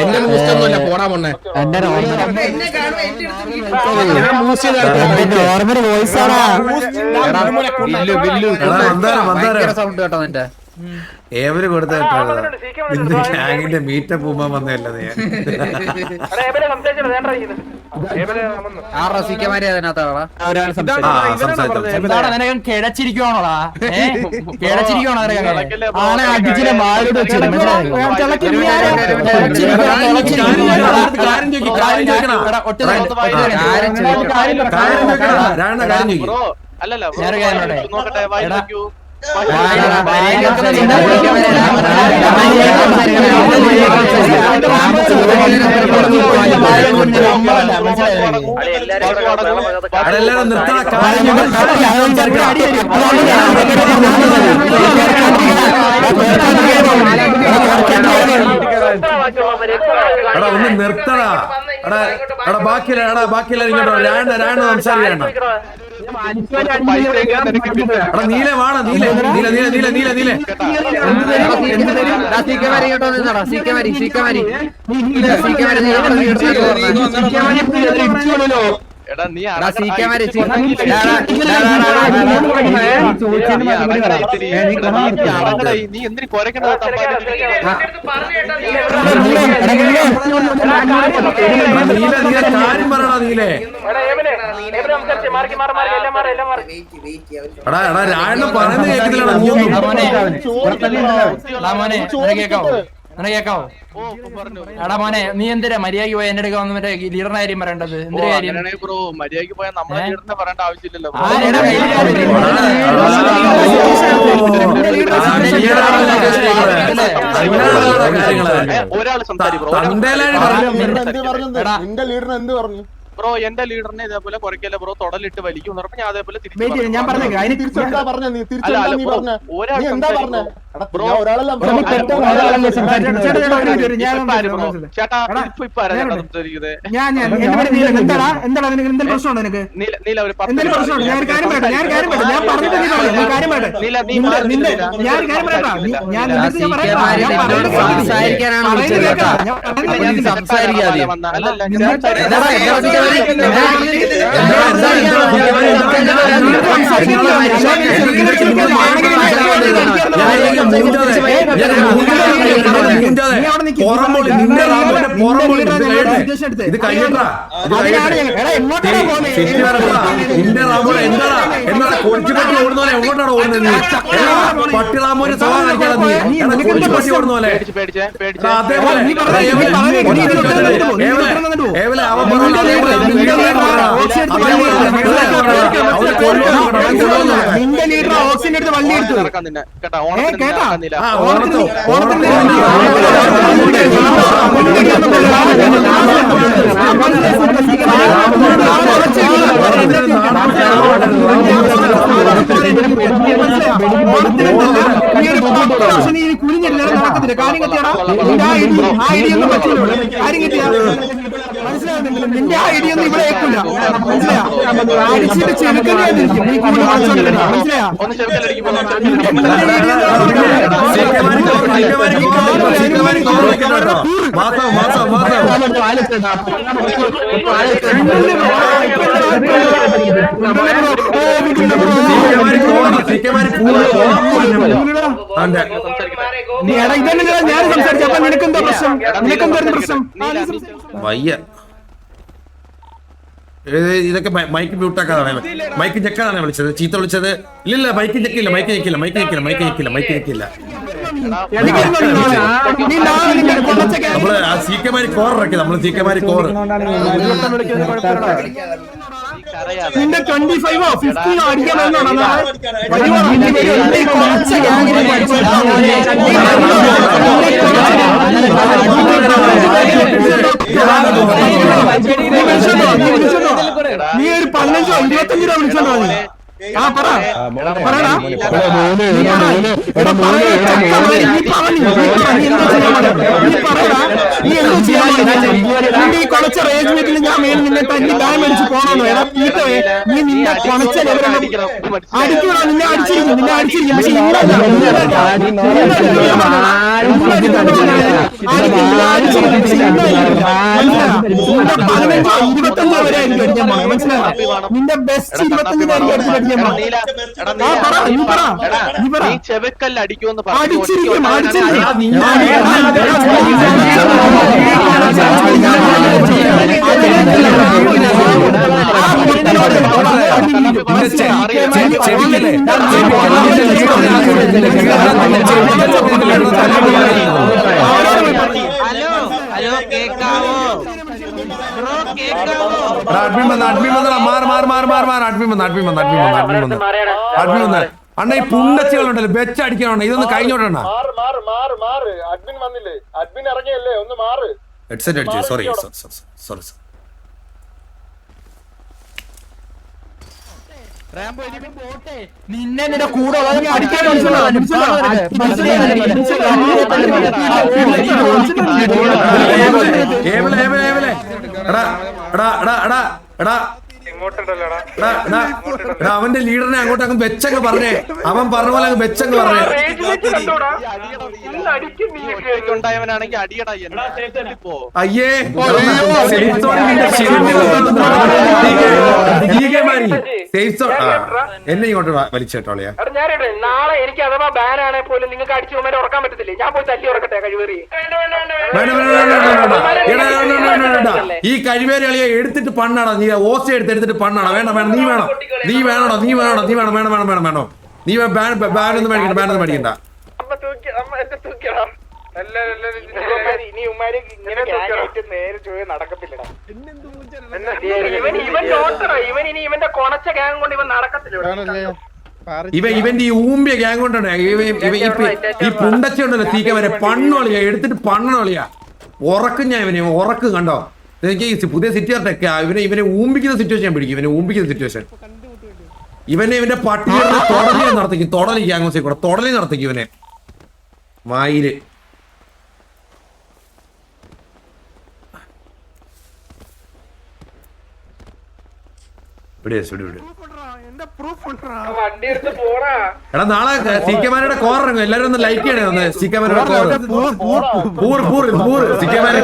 എന്റെ മൂസ്റ്റൊന്നുമില്ല പോടാ പൊണ്ണെ നോർമൽ വോയിസ് ആണോ സൗണ്ട് കേട്ടോ നിന്റെ ഏവര് കൊടുത്തിന്റെ മീറ്റപ്പ് പോകുമ്പോ വന്നല്ലേ നിനക്ക് കിടച്ചിരിക്കുവാണോടാ കിടച്ചിരിക്കുവാണോ ആണെ അടിച്ചിട്ട് മാരോട് എല്ലാരും നിർത്തണ എടാ ഒന്ന് നിർത്തടാ എടാ ബാക്കിയില്ല ഇങ്ങോട്ടോ രാണ സംസാരിക്കണ്ട എടാ നീല വാണ നീല എടാ നീ നീ എന്തിനു കൊരക്കണ കാര്യം പറയണ നീലേ എടാ രാണ പറയുന്നത് കേൾക്കുന്നില്ലടാ നീ കേക്കാവോ എടാ മോനെ നീ എന്തിനാ മര്യാദക്ക് പോയി എന്റെ അടുക്ക വന്ന് മറ്റേ ലീഡറിന്റെ കാര്യം പറയേണ്ടത് എന്തൊരു കാര്യം ബ്രോ മര്യാദക്ക് പോയാൽ നമ്മളെ ലീഡറിനെ പറയേണ്ട ആവശ്യമില്ലല്ലോ ഒരാൾ സംസാരിക്കും ബ്രോ എന്റെ ലീഡറിനെ ഇതേപോലെ കുറയ്ക്കല്ല ബ്രോ തൊടലിട്ട് വലിക്കും ഞാൻ അതേപോലെ ഇത് കഴിഞ്ഞാ എന്താ കൊച്ചുപട്ടി ഓടുന്ന പോലെ എങ്ങോട്ടാണ് ഓടുന്നത് നീ പട്ടിളാമോന്റെ സ്വഭാവം കാണിക്കാതെ കൊച്ചുപട്ടി ഓടുന്ന പോലെ അതേപോലെ അവൻ നിന്റെ ലീഡർ ഓക്സിന്റെ അടുത്ത് വള്ളി എടുത്തു കുനിഞ്ഞില്ല നടക്കത്തില്ല കാര്യം കെട്ടിയാടാ ആ ഐഡിയൊന്നും പറ്റില്ല കാര്യം കെട്ടിയാ മനസ്സിലാവുന്നില്ല നിന്റെ ആ ഐഡിയൊന്നും ഇവിടെ ഏക്കില്ല മനസ്സിലായോ അടിച്ചിട്ട് ചെറുക്കനായിരിക്കും നീ കൂടുതൽ മനസ്സിലായോ മാസം നീ എടാ ഇതന്നെ ഞാൻ സംസാരിച്ചു. അപ്പൊ നിനക്കെന്താ പ്രശ്നം? നിനക്കെന്തായിരുന്നു പ്രശ്നം? വയ്യ ഇതൊക്കെ മൈക്ക് മ്യൂട്ടാക്കാതാണ്, മൈക്ക് ചെക്കാതാണ് വിളിച്ചത്, ചീത്ത വിളിച്ചത്. ഇല്ലില്ല മൈക്ക് ചെക്കില്ല, മൈക്ക് ചെക്കില്ല, മൈക്ക് ചെക്കില്ല, മൈക്ക് ചെക്കില്ല, മൈക്ക് ചെക്കില്ല. നമ്മള് ആ സീക്കമാരി കോർ ഇറക്കി, നമ്മള് സീക്കമാരി കോർ. നിന്റെ 25 15 അടിക്കാമെന്നാണ് നീ ഒരു 15 25 രൂപ വിളിച്ചോണ്ടോ? ആ പറടാ ഈ കൊളച്ച റേജ്മെന്റിൽ ഞാൻ മേൽ നിന്നെ തല്ലി ബാൻ മേടിച്ച് പോണോ? എടാ തീറ്റവേ, നീ നിന്നെ കൊണച്ച അടിക്കണോ? നിന്നെ അടിച്ചിരിക്കും, നിന്നെ അടിച്ചിരിക്കും. പക്ഷെ മനസ്സിലായോ? 25 വരെ ആയിരിക്കും അടിക്കാൻ പോണേ. മനസ്സിലായോ? നിന്റെ ബെസ്റ്റ് 25 അടിക്കാൻ അടിക്കാൻ പോണം. ചെവക്കല്ല അടിക്കുമെന്ന് അടിച്ചിരിക്കും, അണ്ണ ഈ പുണ്ടച്ചികളുണ്ടല്ലോ വെച്ചടിക്കാനുണ്ട്, ഇതൊന്ന് കഴിഞ്ഞോട്ടണ്ണ. ഹെഡ്സെറ്റ് അടിച്ചു, സോറി സോറി. നിന്നെ നിന്റെ കൂടെ അടിക്കാൻ അവന്റെ ലീഡറിനെ അങ്ങോട്ട് അങ്ങ് വെച്ചങ്ങ് പറഞ്ഞേ, അവൻ പറഞ്ഞ പോലെ അങ്ങ് വെച്ചങ്ങ് പറഞ്ഞേ. അയ്യേ എന്നെ ഇങ്ങോട്ട് വലിച്ചേട്ടോളിയാ. നാളെ എനിക്ക് അഥവാ ബാൻ ആണെ പോലും നിങ്ങൾക്ക് അടിച്ചു പോകുമ്പോൾ ഉറക്കാൻ പറ്റത്തില്ലേ? ഞാൻ പോയി തല്ലി ഉറക്കട്ടെ കഴിവേറി? ഈ കഴിവേറി അളിയെ എടുത്തിട്ട് പണ്ണാടാ, നീ ഓസ എടുത്തിട്ട് പണ്ണാടാ. വേണ്ട വേണം, നീ വേണം, നീ വേണോടാ, നീ വേണോടാ, നീ വേണം, വേണം വേണം വേണം വേണോ? നീ ബാനൊന്നും മേടിക്കണ്ട, ബാനൊന്നും മേടിക്കണ്ട. ഇവന്റെ ഈ ഊമ്പിയ ഗ്യാങ് കൊണ്ടാണ് ഈ പുണ്ടച്ച ഉണ്ടല്ലോ തീക്ക വരെ പണ്ണോളിയാ, എടുത്തിട്ട് പണ്ണോളിയാ. ഉറക്കും ഞാൻ ഇവനെ, ഉറക്കും കണ്ടോ? എനിക്ക് പുതിയ സിറ്റിയാർട്ടൊക്കെ ഇവനെ ഊമ്പിക്കുന്ന സിറ്റുവേഷൻ ഞാൻ പിടിക്കും, ഇവനെ ഊമ്പിക്കുന്ന സിറ്റുവേഷൻ. ഇവന്റെ പട്ടിയെ തൊടലി നടത്തിക്കും, തൊടലി ഗ്യാങ്ങോസി കൂടെ തൊടലി നടത്തിക്കും ഇവനെ വായില്. എടാ നാളെ സിക്കമാരുടെ കോർ ഇറങ്ങും, എല്ലാരും ഒന്ന് ലൈക്ക് ചെയ്യണേ. ഒന്ന് സിക്കമാരുടെ കോർ സിക്കമാരെ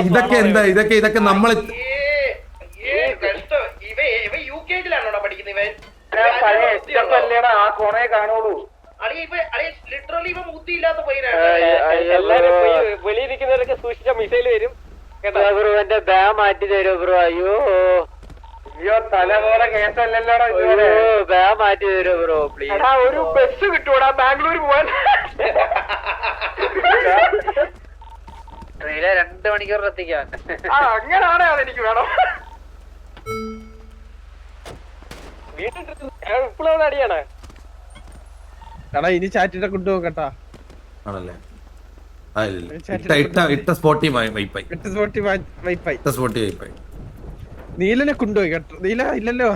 ഇതൊക്കെ എന്താ, ഇതൊക്കെ നമ്മള് വെളിയിരിക്കുന്നവരൊക്കെ സൂക്ഷിച്ച മിസൈൽ വരും. എന്റെ ബാ മാറ്റി തരൂ ബ്രോ. അയ്യോ തലപോലെ കേസല്ലല്ലോടാ, ബാ മാറ്റി തരൂ ബ്രോ പ്ലീസ്. ഒരു ബസ് കിട്ടൂടാ ബാംഗ്ലൂർ പോവാൻ? 2 മണിക്കൂർ എത്തിക്കാൻ. അങ്ങനാണ് അതെനിക്ക് വേണം. ഇപ്പോഴും അടിയാണ്. ഇനി ചാറ്റിട്ട് കൊണ്ടുപോകട്ടാ. ആണല്ലേ? ഇട്ട സ്പോട്ടി വൈപ്പായി. നീലനെ കൊണ്ടുപോയി കേട്ടോ. നീല ഇല്ലല്ലോ.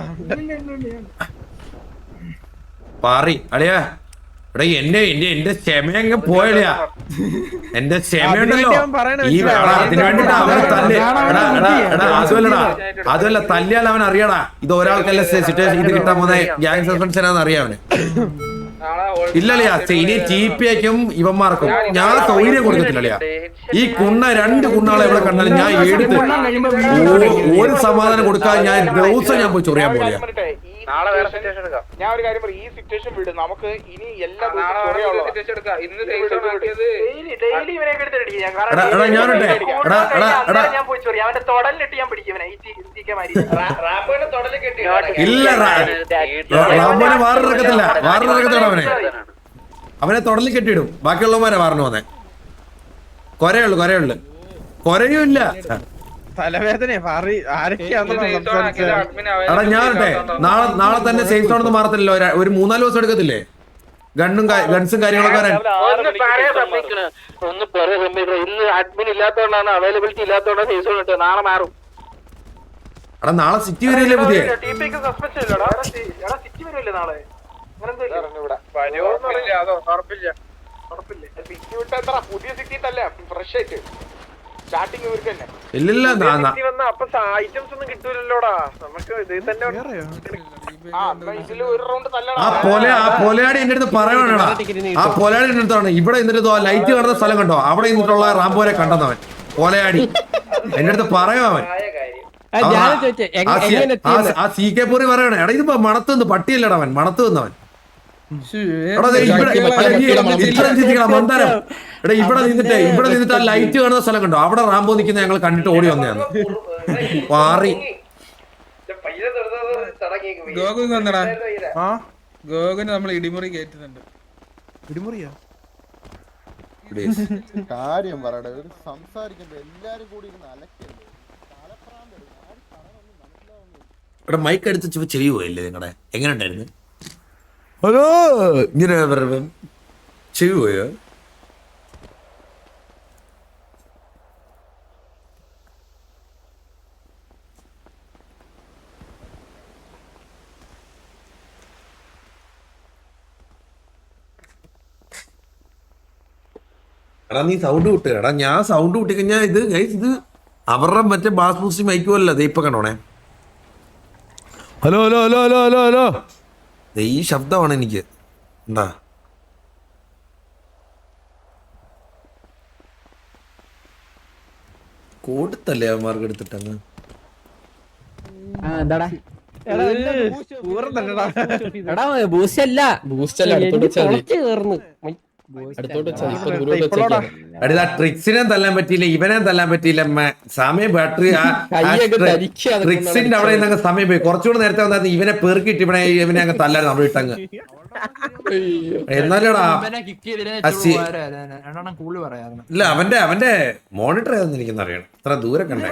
പാറി അളിയാ, എടാ എന്റെ ക്ഷമയങ്ങ് പോയളിയാ. എന്റെ ക്ഷമയുണ്ടല്ലോ ഈ അതിനു വേണ്ടിട്ടാ അവനെ തല്ലി. അതുമല്ല തല്ലിയാൽ അവൻ അറിയടാ ഇത് ഒരാൾക്കല്ല സിറ്റുവേഷൻ ഇത് കിട്ടാൻ പോകുന്ന ഗ്യാങ് സസ്പെൻഷനാന്ന് അറിയാം അവന്. ഇല്ലല്ലയാ ഇനി TPAക്കും ഇവന്മാർക്കും ഞാൻ സൗകര്യം കൊടുക്കത്തില്ലല്ലയാ. ഈ രണ്ട് കുണ്ണാളെ ഇവിടെ കണ്ടാലും ഞാൻ എടുത്ത് ഒരു സമാധാനം കൊടുക്കാതെ ഞാൻ ദിവസം ഞാൻ പോയി ചൊറിയാൻ പോലെയാ. നാളെ വേറെ സിറ്റുവേഷൻ എടുക്കാം. ഞാൻ ഒരു കാര്യം പറയും, ഈ സിറ്റുവേഷൻ വിട്, നമുക്ക് ഇനി എല്ലാ സിറ്റുവേഷൻ എടുക്കാം. ഇന്ന് ഞാൻ ഇല്ല റാംബോനെ വാറിറക്കത്തില്ല അവനെ തൊടലിൽ കെട്ടിയിടും. ബാക്കിയുള്ളവന്മാരെ വാറിന് വന്നേ കൊരയുള്ളു കൊരയുമില്ല. തലവേദന എടാ ഞാനട്ടെ നാളെ തന്നെ സേഫ് സോണൊന്നും മാറത്തില്ലല്ലോ. ഒരു 3-4 ദിവസം എടുക്കത്തില്ലേ ഗൺസും കാര്യങ്ങളൊക്കെ വരാൻ? ഒന്ന് പറയാൻ സമ്മതിക്കണം. ഇന്ന് അഡ്മിൻ ഇല്ലാത്തതുകൊണ്ടാണ്, അവൈലബിലിറ്റി ഇല്ലാത്തതുകൊണ്ടാണ് സേഫ് സോൺ ഇട്ടത്. നാളെ മാറും. എടാ നാളെ സിറ്റി വരില്ലേ പുതിയ? പുതിയ സിറ്റി തന്നെ ഫ്രഷ് ആയിട്ട് സ്റ്റാർട്ടിങ് ഇവർക്ക് തന്നെ. ഇല്ലില്ല അപ്പൊ ഐറ്റംസ് ഒന്നും കിട്ടൂലല്ലോടാ നമുക്ക്. ഇതിൽ തന്നെ ഇതില് ഒരു റൗണ്ട് തല്ലടാ. ആ പൊലയാടി എന്റെ അടുത്ത് പറയണടാ. ആ പൊലയാടി എന്റെ അടുത്താണ് ഇവിടെ നിന്നിട്ട് ലൈറ്റ് കാണുന്ന സ്ഥലം കണ്ടോ അവിടെ നിന്നിട്ടുള്ള റാംബോനെ കണ്ടെന്നവൻ പൊലയാടി എന്റെ അടുത്ത് പറയും അവൻ. ആ CK പൂറി പറയണേ എടാ ഇതിപ്പോ മണത്തുനിന്ന് പട്ടിയല്ലടാ അവൻ മണത്ത് നിന്നവൻ. മന്ദാരം എടാ ഇവിടെ നിന്നിട്ട് ആ ലൈറ്റ് കാണുന്ന സ്ഥലം കണ്ടോ അവിടെ റാംബോ നിൽക്കുന്ന ഞങ്ങൾ കണ്ടിട്ട് ഓടി വന്നതാണ്. പാറി ഗോകുന് നമ്മൾ ഇടിമുറി കേറ്റുന്നുണ്ട്. ഇടിമുറിയാ കാര്യം പറയട്ടെ, ഒരു സംസാരിക്കുമ്പോ എല്ലാരും കൂടി അലക്കല്ലേ. ഇവിടെ മൈക്ക് എടുത്ത് ചെയ്യുവല്ലേ നിങ്ങളുടെ എങ്ങനെ ഉണ്ടായിരുന്നു? ഹലോ ഇങ്ങനെ ചെയ്യുവോ? എടാ നീ സൗണ്ട് വിട്ട്. എടാ ഞാൻ സൗണ്ട് വിട്ടി കഴിഞ്ഞാൽ ഇത് അവരുടെ മറ്റേ ബാസ് ബൂസ്റ്റ് മൈക്കുമല്ല. ദേ ഇപ്പൊ കണ്ടോണേ. Hello hello hello hello hello hello ഈ ശബ്ദമാണ് എനിക്ക് എന്താ കൊടുത്തല്ലേ അവന്മാർക്ക് എടുത്തിട്ടങ്ങ്. ട്രിക്സിനെ തല്ലാൻ പറ്റിയില്ല, ഇവനെ തല്ലാൻ പറ്റിയില്ല. സമയം ബാറ്ററി ട്രിക്സിന്റെ അവിടെ നിന്ന് സമയം പോയി. കുറച്ചുകൂടെ നേരത്തെ വന്നായിരുന്നു ഇവനെ പെറുക്കിട്ട് ഇവനെ അങ്ങ് തല്ലായിരുന്നു അവിടെ ഇട്ടങ്ങ്. എന്നാലടാ ഇല്ല അവന്റെ മോണിറ്റർ ഏതെന്ന് എനിക്കൊന്നും അറിയണം. ഇത്ര ദൂരെ കണ്ടേ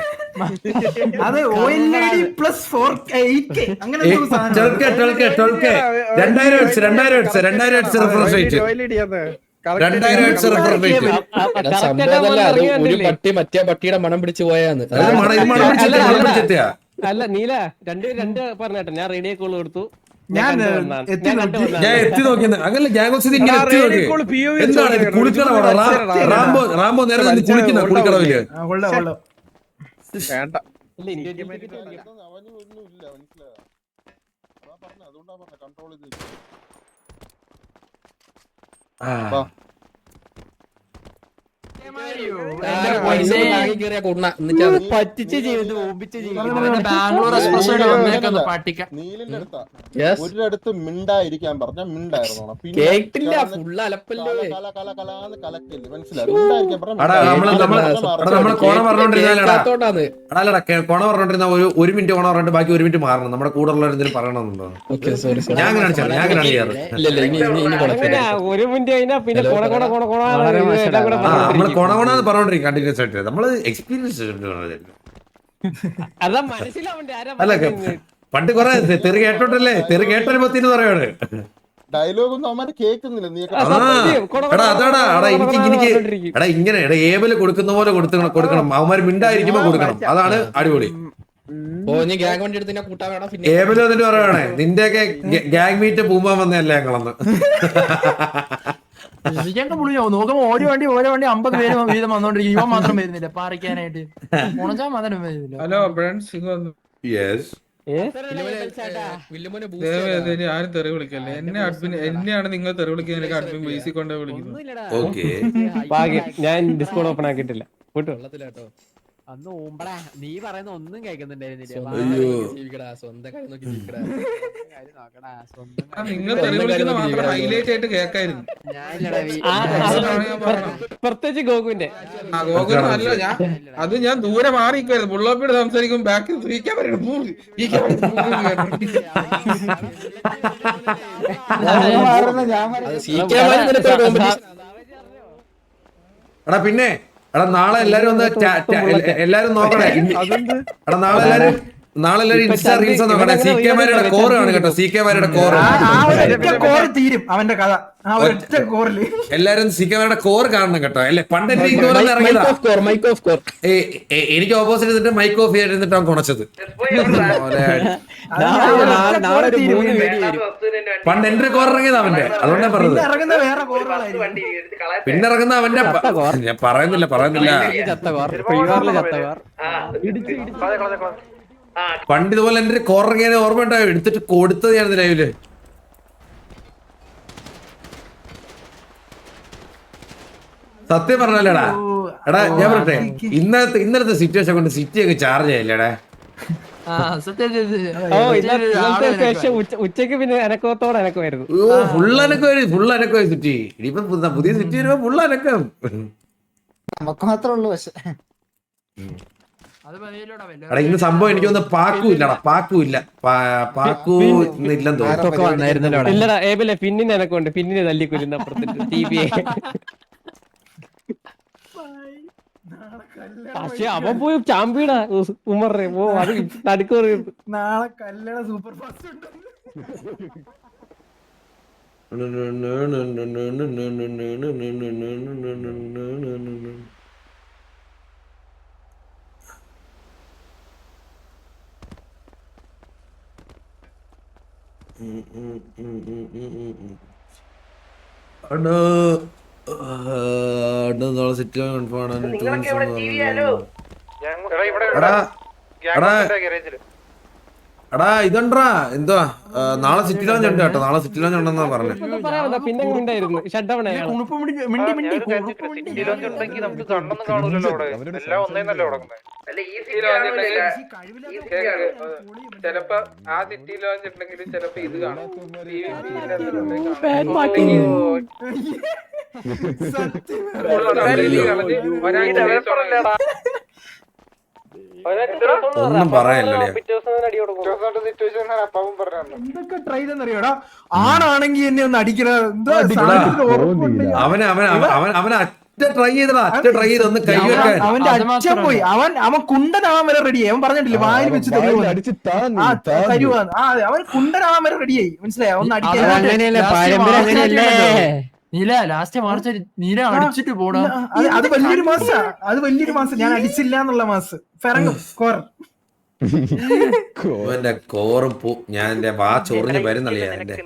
ഒരു പട്ടി മറ്റേ പട്ടിയുടെ മണം പിടിച്ചു പോയാന്ന്. അല്ല നീല രണ്ട് പറഞ്ഞേട്ടെ. ഞാൻ റേഡിയോ കോൾ കൊടുത്തു. ഞാൻ എത്തി നോക്കിയത് അങ്ങനല്ല. ഗ്യാങ്സ് ഇങ്ങനെ എത്തി നോക്കി എന്താണ് കുളിക്കണ റാംബോ നേരെ കുളിക്കുന്ന കുളിക്കടവില്. പറ്റിച്ച് ചെയ്ത് ഓപിച്ച് ഒരിടത്ത് മിണ്ടായിരിക്കാൻ പറഞ്ഞ മിണ്ടായിരുന്നു. കേട്ടില്ല ഫുള്ള് അലപ്പല്ലേ. മനസ്സിലായി കോണ പറഞ്ഞോണ്ടിരുന്ന ഒരു മിനിറ്റ് കോണ പറഞ്ഞിട്ട് ബാക്കി 1 മിനിറ്റ് മാറണം. നമ്മുടെ കൂടെ ഉള്ള എന്തെങ്കിലും പറയണമെന്നുണ്ടോ? ഞാൻ ചെയ്യാറ്. 1 മിനിറ്റ് കഴിഞ്ഞാ പിന്നെ നമ്മള് കൊണകൊണാന്ന് പറഞ്ഞോണ്ടിരിക്കും കണ്ടിന്യൂസ് ആയിട്ട്. നമ്മള് എക്സ്പീരിയൻസ് അല്ല പണ്ട് കൊറേ തെറി കേട്ടോട്ടല്ലേ. തെറി കേട്ടൊരു പത്തിന് പറയാണ് ഡയലോഗൊന്നും അവന്മാര് കേൾക്കുന്നില്ല. ഇങ്ങനെ ഏബില് കൊടുക്കുന്ന പോലെ കൊടുക്കണം. അവന്മാര് മിണ്ടായിരിക്കുമ്പോ കൊടുക്കണം. അതാണ് അടിപൊളി. ഓ നീ ഗ്യാങ് വണ്ടി എടുത്ത് കൂട്ടാൻ വേണം പിന്നെ ഏബിലും എന്നിട്ട് പറയുവാണേ നിന്റെയൊക്കെ ഗ്യാങ് മീറ്റ് പൂമ്പാൻ വന്നതല്ലേ ഞങ്ങളന്ന്. എനിക്കൊക്കെ പുള്ളിയാവും നോക്കുമ്പോ ഓരോ വണ്ടി 50 പേര് വീതം വന്നോണ്ടിരിക്കും. ഇവൻ മാത്രം വരുന്നില്ല പാറിക്കാനായിട്ട്. ഉണച്ചാൻ മാത്രം വരുന്നില്ല. ഹലോ ഫ്രണ്ട്സ്, യെസ് ആരും തെറി വിളിക്കല്ലേ. എന്നെയാണ് നിങ്ങൾ തെറി വിളിക്കാൻ അഡ്മിൻ ബേസിൽ കൊണ്ട് വിളിക്കുന്നത്. ഓക്കെ ഞാൻ ഡിസ്കോഡ് ഓപ്പൺ ആക്കിയിട്ടില്ല. വെള്ളത്തിലാട്ടോ അന്ന് ഓമ്പടാ നീ പറയുന്ന ഒന്നും കേൾക്കുന്നുണ്ടായിരുന്നില്ല. സ്വന്തം കാര്യം നോക്കി ജീവിക്കടാ. നിങ്ങൾ തെറി വിളിക്കുന്ന മാത്രം ഹൈലൈറ്റ് ആയിട്ട് കേൾക്കായിരുന്നു. പ്രത്യേകിച്ച് ഗോകുവിന്റെ അത് ഞാൻ ദൂരെ മാറിയിരിക്കുവായിരുന്നു. ബുള്ളോപ്പിയോട് സംസാരിക്കും ബാക്കിൽ സീക്കാൻ പറയുന്നു. എടാ പിന്നെ എടാ നാളെ എല്ലാരും ഒന്ന് എല്ലാരും നോക്കണേ. എടാ നാളെ എല്ലാരും ഇൻസ്റ്റാ റീൽസ് നോക്കണേ. CK മാരുടെ കോറ് ആണ് കേട്ടോ. CK മാരുടെ കോറ് കോറ് തീരും അവന്റെ കഥ. ആ ഒറ്റ കോറില് എല്ലാരും CK മാരുടെ കോറ് കാണണം കേട്ടോ. അല്ലെ പണ്ട് എനിക്ക് ഓപ്പോസിറ്റ് നിന്നിട്ട് മൈക്ക് ഓഫ് ചെയ്തിട്ട് അവൻ കുണച്ചത്. പണ്ട് എന്റെ കോർ ഇറങ്ങിയത് അവന്റെ. അതുകൊണ്ടാ പറഞ്ഞത്. ഇറങ്ങുന്ന വേറെ കോറുകളായിരിക്കും. പിന്നെ ഇറങ്ങുന്ന അവന്റെ ഞാൻ പറയുന്നില്ല. പണ്ട് ഇതുപോലെ എന്റെ കോർ ഇറങ്ങിയ ഓർമ്മ ഉണ്ടാവും. എടുത്തിട്ട് കൊടുത്തത് ഞാൻ ലൈവില്. സത്യം പറഞ്ഞല്ലേടാ. എടാ ഞാൻ പറയട്ടെ, ഇന്നലത്തെ സിറ്റുവേഷൻ കൊണ്ട് സിറ്റി ഒക്കെ ചാർജ് ചെയ്യില്ലേടാ. ഉച്ചക്ക് പിന്നെ എനക്കത്തോടെ എനക്കുമായിരുന്നു. Full അനക്കമായി city. ഇനിയിപ്പോ പുതിയ സിറ്റി വരുമ്പോ ഫുൾ അനക്കം. നമുക്ക് മാത്രമേ ഉള്ളൂ. പക്ഷെ എടാ ഇന്ന് സംഭവം എനിക്കൊന്ന് പാക്കൂല്ലടാ. പാക്കൂ ഇല്ലെന്ന് തോന്നുന്നു. ഇല്ലടാ ഏബിലെ പിന്നിന് എനക്കുണ്ട്. പിന്നിന് തല്ലിക്കൊല്ലുന്ന അപ്പുറത്തിട്ട് TVയെ. പക്ഷെ അവൻ പോയി ചാമ്പിയടാ ഉമറേ. ഓ അത് നടുക്ക് നാളെ കല്ലട സൂപ്പർ ഫാസ്റ്റ് ഉണ്ട്. നാളെ സിറ്റി കൺഫേം ആണ്. എടാ ഇതുണ്ടാ എന്തുവാ നാളെ സിറ്റി ലോഞ്ച് ഉണ്ട് കേട്ടോ. നാളെ സിറ്റി ലോഞ്ച് ഉണ്ടെന്നാ പറഞ്ഞത്. പിന്നെ ഉണ്ടായിരുന്നു ഷട്ട് ഡൗൺ ആയി. ചെലപ്പോ ആ സിറ്റി ലോഞ്ച് ഉണ്ടെങ്കിലും ചെലപ്പോ ഇത് കാണും. ഒന്നും പറയാനില്ല. എന്തൊക്കെ ട്രൈ ചെയ്തെന്നറിയോടാ. ആണാണെങ്കി എന്നെ ഒന്ന് അടിക്കണ അവന് ട്രൈ ചെയ്ത് ഒന്ന് കൈവെക്കാൻ. അവന്റെ അച്ഛൻ പോയി. അവൻ കുണ്ടനാവാൻ വരെ റെഡിയായി. അവൻ പറഞ്ഞിട്ടില്ലേ വായിൽ വെച്ച് തരുവാന്ന്. അവൻ കുണ്ടനാവാൻ വരെ റെഡിയായി. മനസ്സിലായോ? ഒന്ന് അടിക്കാൻ നീല ലാസ്റ്റ് മാർച്ച് നീല അടിച്ചിട്ട് പോടാ. അത് വലിയൊരു മാസം ഞാൻ അടിച്ചില്ല എന്നുള്ള മാസം ഫെറങ്ങും കോർ. കോറും ഞാൻ എന്റെ വാ ചൊറിഞ്ഞ് വരുന്നളിയാ. എന്റെ